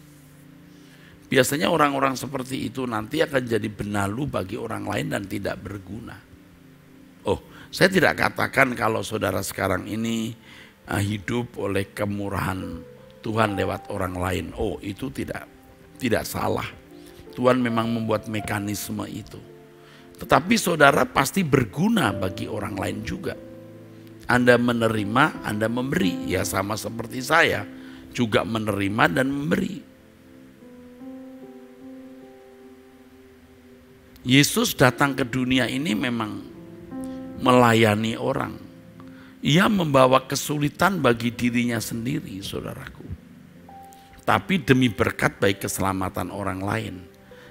Biasanya orang-orang seperti itu nanti akan jadi benalu bagi orang lain dan tidak berguna. Oh, saya tidak katakan kalau saudara sekarang ini hidup oleh kemurahan Tuhan lewat orang lain. Oh, itu tidak salah. Tuhan memang membuat mekanisme itu. Tetapi saudara pasti berguna bagi orang lain juga. Anda menerima, Anda memberi. Ya sama seperti saya, juga menerima dan memberi. Yesus datang ke dunia ini memang melayani orang. Ia membawa kesulitan bagi dirinya sendiri, saudaraku. Tapi demi berkat bagi keselamatan orang lain.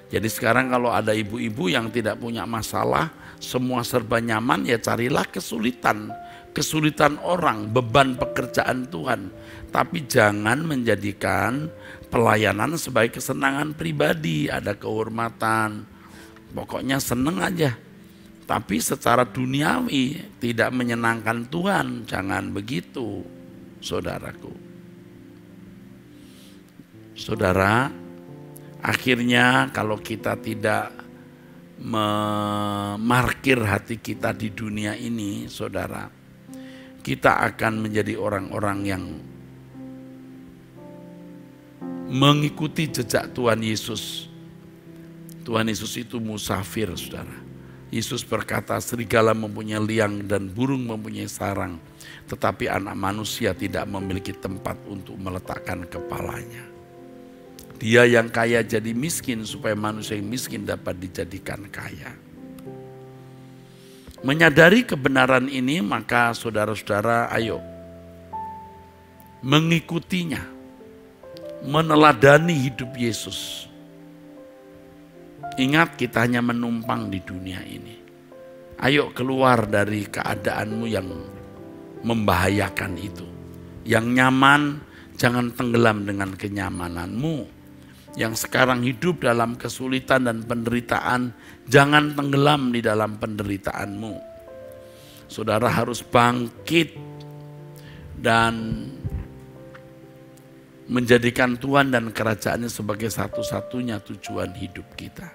Jadi sekarang kalau ada ibu-ibu yang tidak punya masalah, semua serba nyaman, ya carilah kesulitan. Kesulitan orang, beban pekerjaan Tuhan. Tapi jangan menjadikan pelayanan sebagai kesenangan pribadi. Ada kehormatan, pokoknya seneng aja. Tapi secara duniawi tidak menyenangkan Tuhan. Jangan begitu, saudaraku. Saudara, akhirnya kalau kita tidak memarkir hati kita di dunia ini, saudara, kita akan menjadi orang-orang yang mengikuti jejak Tuhan Yesus. Tuhan Yesus itu musafir, saudara. Yesus berkata, serigala mempunyai liang dan burung mempunyai sarang, tetapi anak manusia tidak memiliki tempat untuk meletakkan kepalanya. Dia yang kaya jadi miskin supaya manusia yang miskin dapat dijadikan kaya. Menyadari kebenaran ini, maka saudara-saudara ayo mengikutinya, meneladani hidup Yesus. Ingat, kita hanya menumpang di dunia ini. Ayo keluar dari keadaanmu yang membahayakan itu. Yang nyaman, jangan tenggelam dengan kenyamananmu. Yang sekarang hidup dalam kesulitan dan penderitaan, jangan tenggelam di dalam penderitaanmu. Saudara harus bangkit dan menjadikan Tuhan dan kerajaannya sebagai satu-satunya tujuan hidup kita.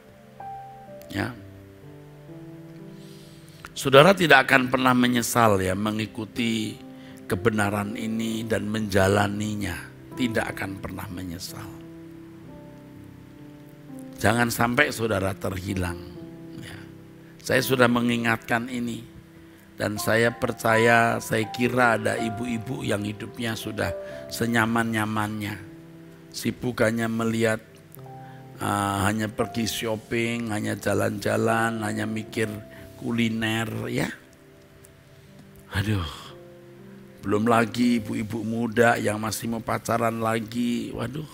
Ya. Saudara tidak akan pernah menyesal ya mengikuti kebenaran ini dan menjalaninya. Tidak akan pernah menyesal. Jangan sampai saudara terhilang. Ya. Saya sudah mengingatkan ini. Dan saya percaya, saya kira ada ibu-ibu yang hidupnya sudah senyaman-nyamannya. Sibuk hanya melihat hanya pergi shopping, hanya jalan-jalan, hanya mikir kuliner ya. Aduh, belum lagi ibu-ibu muda yang masih mau pacaran lagi, waduh.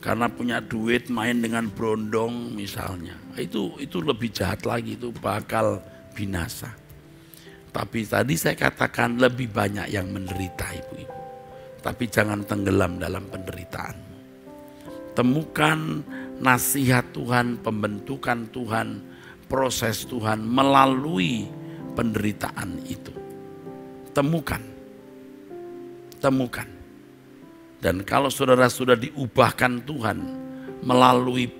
Karena punya duit main dengan brondong misalnya, itu lebih jahat lagi, itu bakal binasa. Tapi tadi saya katakan lebih banyak yang menderita ibu-ibu. Tapi jangan tenggelam dalam penderitaan. Temukan nasihat Tuhan, pembentukan Tuhan, proses Tuhan melalui penderitaan itu. Temukan. Dan kalau saudara sudah diubahkan Tuhan melalui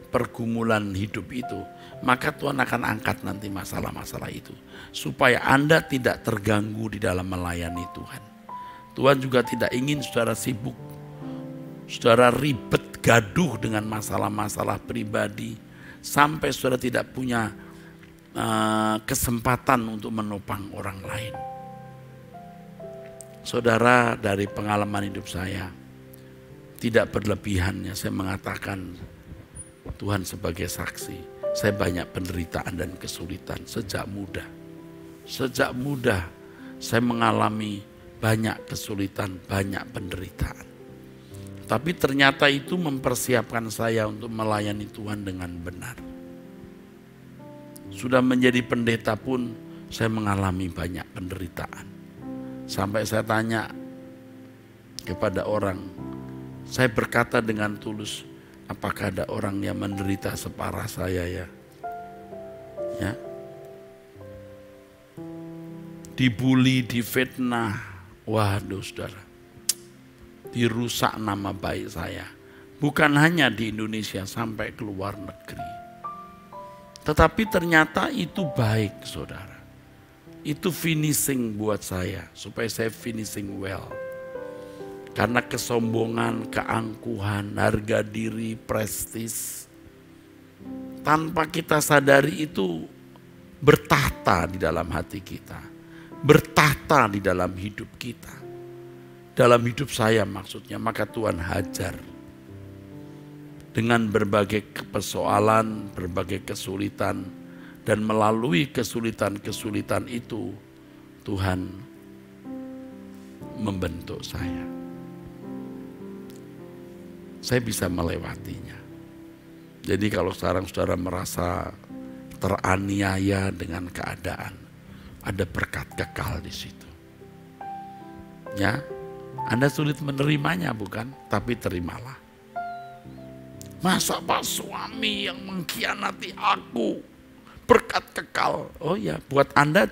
pergumulan hidup itu, maka Tuhan akan angkat nanti masalah-masalah itu. Supaya Anda tidak terganggu di dalam melayani Tuhan. Tuhan juga tidak ingin saudara sibuk, saudara ribet, gaduh dengan masalah-masalah pribadi, sampai saudara tidak punya kesempatan untuk menopang orang lain. Saudara, dari pengalaman hidup saya, tidak berlebihannya saya mengatakan, Tuhan sebagai saksi, saya banyak penderitaan dan kesulitan sejak muda. Sejak muda saya mengalami banyak kesulitan, banyak penderitaan. Tapi ternyata itu mempersiapkan saya untuk melayani Tuhan dengan benar. Sudah menjadi pendeta pun saya mengalami banyak penderitaan. Sampai saya tanya kepada orang, saya berkata dengan tulus, apakah ada orang yang menderita separah saya ya? Ya. Dibully, difitnah, waduh saudara. Dirusak nama baik saya. Bukan hanya di Indonesia, sampai ke luar negeri. Tetapi ternyata itu baik saudara. Itu finishing buat saya, supaya saya finishing well. Karena kesombongan, keangkuhan, harga diri, prestis, tanpa kita sadari itu bertahta di dalam hati kita. Bertahta di dalam hidup kita. Dalam hidup saya maksudnya, maka Tuhan hajar. Dengan berbagai persoalan, berbagai kesulitan, dan melalui kesulitan-kesulitan itu, Tuhan membentuk saya. Saya bisa melewatinya. Jadi kalau sekarang saudara merasa teraniaya dengan keadaan, ada berkat kekal di situ. Ya, Anda sulit menerimanya bukan? Tapi terimalah. Masa Pak suami yang mengkhianati aku, berkat kekal. Oh ya, buat Anda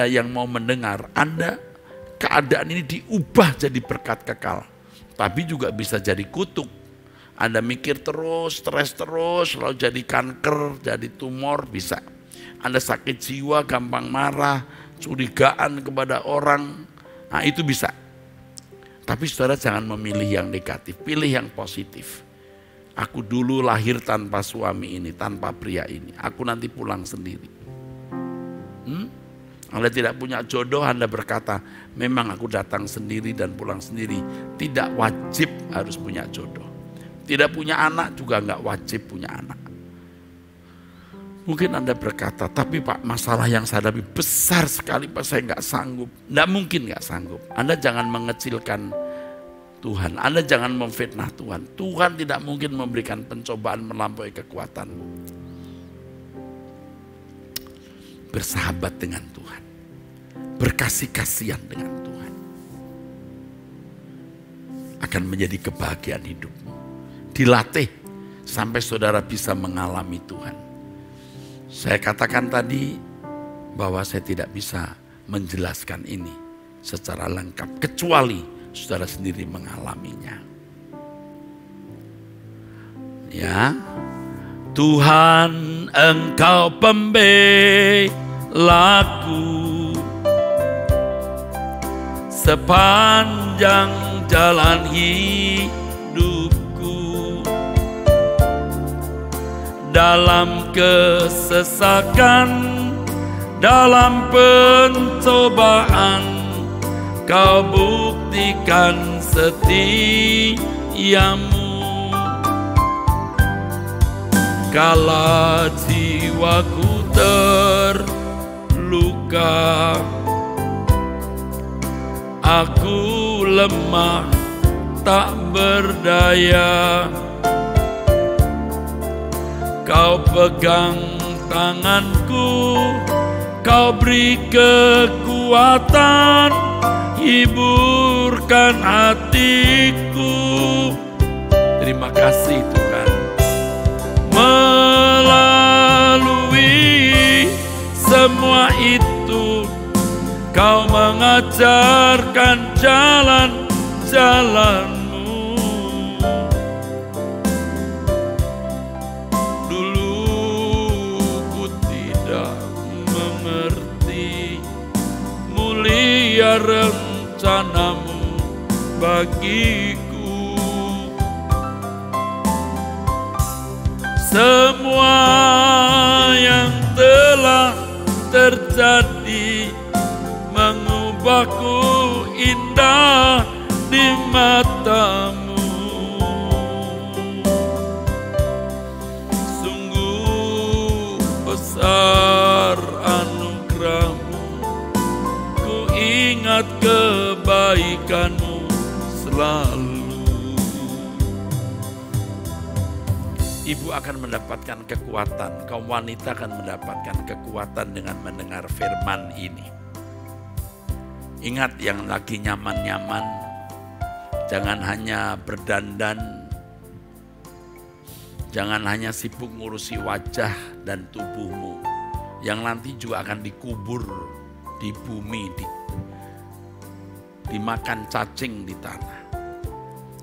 yang mau mendengar, Anda keadaan ini diubah jadi berkat kekal. Tapi juga bisa jadi kutuk. Anda mikir terus, stres terus, lalu jadi kanker, jadi tumor, bisa. Anda sakit jiwa, gampang marah, curigaan kepada orang, nah itu bisa. Tapi saudara jangan memilih yang negatif, pilih yang positif. Aku dulu lahir tanpa suami ini, tanpa pria ini. Aku nanti pulang sendiri. Anda tidak punya jodoh, Anda berkata, memang aku datang sendiri dan pulang sendiri. Tidak wajib harus punya jodoh. Tidak punya anak juga nggak wajib punya anak. Mungkin Anda berkata, tapi Pak, masalah yang saya hadapi besar sekali Pak, saya nggak sanggup. Nggak mungkin nggak sanggup. Anda jangan mengecilkan Tuhan. Anda jangan memfitnah Tuhan. Tuhan tidak mungkin memberikan pencobaan melampaui kekuatanmu. Bersahabat dengan Tuhan. Berkasih kasihan dengan Tuhan. Akan menjadi kebahagiaan hidupmu. Dilatih sampai saudara bisa mengalami Tuhan. Saya katakan tadi bahwa saya tidak bisa menjelaskan ini secara lengkap kecuali saudara sendiri mengalaminya. Ya, Tuhan Engkau pembelaku sepanjang jalan hidupku. Dalam kesesakan, dalam pencobaan, Kau buktikan setiamu. Kala jiwaku terluka, aku lemah tak berdaya, Kau pegang tanganku, Kau beri kekuatan, hiburkan hatiku. Terima kasih Tuhan. Melalui semua itu, Kau mengajarkan jalan-jalan. Rencanamu bagiku, semua yang telah terjadi mengubahku indah di matamu. Sungguh besar anugerahmu, ingat kebaikanmu selalu. Ibu akan mendapatkan kekuatan, kaum wanita akan mendapatkan kekuatan dengan mendengar firman ini. Ingat, yang lagi nyaman-nyaman, jangan hanya berdandan, jangan hanya sibuk ngurusi wajah dan tubuhmu, yang nanti juga akan dikubur di bumi, dimakan cacing di tanah.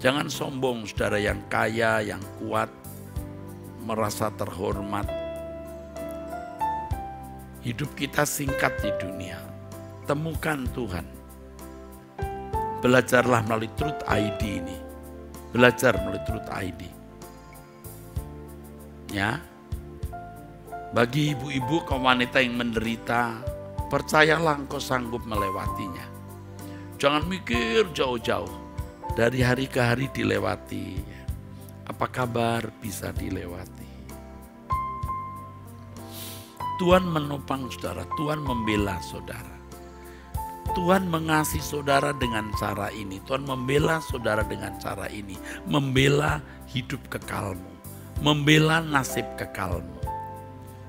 Jangan sombong, saudara yang kaya, yang kuat, merasa terhormat. Hidup kita singkat di dunia. Temukan Tuhan. Belajarlah melalui Truth ID ini. Belajar melalui Truth ID. Ya. Bagi ibu-ibu, kaum wanita yang menderita, percayalah engkau sanggup melewatinya. Jangan mikir jauh-jauh. Dari hari ke hari dilewati. Apa kabar bisa dilewati. Tuhan menopang saudara. Tuhan membela saudara. Tuhan mengasihi saudara dengan cara ini. Tuhan membela saudara dengan cara ini. Membela hidup kekalmu. Membela nasib kekalmu.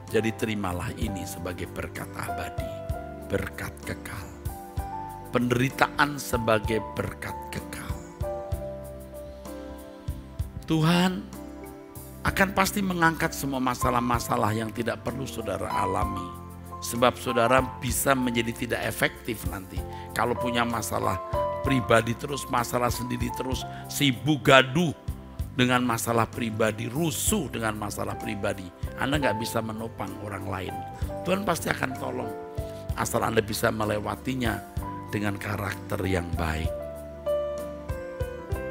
Jadi terimalah ini sebagai berkat abadi. Berkat kekal. Penderitaan sebagai berkat kekal. Tuhan akan pasti mengangkat semua masalah-masalah yang tidak perlu saudara alami. Sebab saudara bisa menjadi tidak efektif nanti. Kalau punya masalah pribadi terus, masalah sendiri terus, sibuk gaduh dengan masalah pribadi, rusuh dengan masalah pribadi. Anda gak bisa menopang orang lain. Tuhan pasti akan tolong. Asal Anda bisa melewatinya dengan karakter yang baik.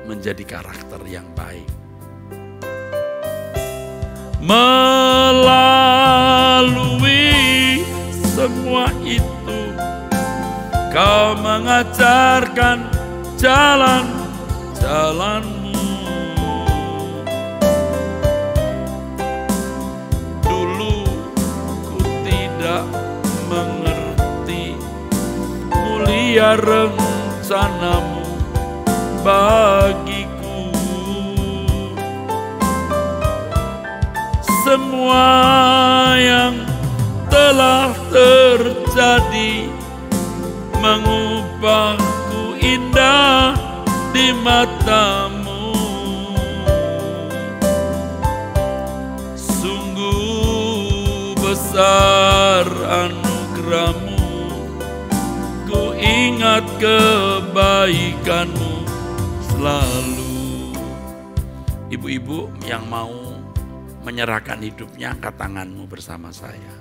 Menjadi karakter yang baik. Melalui semua itu, Kau mengajarkan jalan-jalanmu. Dulu ku tidak mengerti mulia rencanamu bagiku. Semua yang telah terjadi mengubahku indah di matamu. Sungguh besar anugerahmu, ku ingat kebaikanmu selalu. Ibu-ibu yang mau menyerahkan hidupnya, angkat tanganmu bersama saya.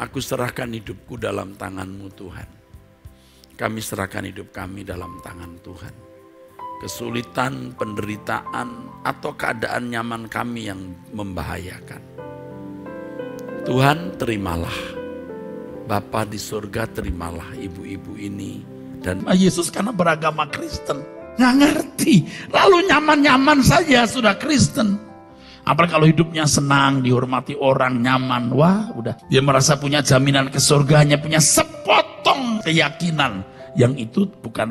Aku serahkan hidupku dalam tangan-Mu Tuhan. Kami serahkan hidup kami dalam tangan Tuhan. Kesulitan, penderitaan, atau keadaan nyaman kami yang membahayakan. Tuhan, terimalah. Bapa di surga, terimalah ibu-ibu ini. Dan Yesus karena beragama Kristen, nggak ngerti. Lalu nyaman-nyaman saja sudah Kristen. Apalagi kalau hidupnya senang, dihormati orang, nyaman. Wah, udah. Dia merasa punya jaminan ke surganya, punya sepotong keyakinan. Yang itu bukan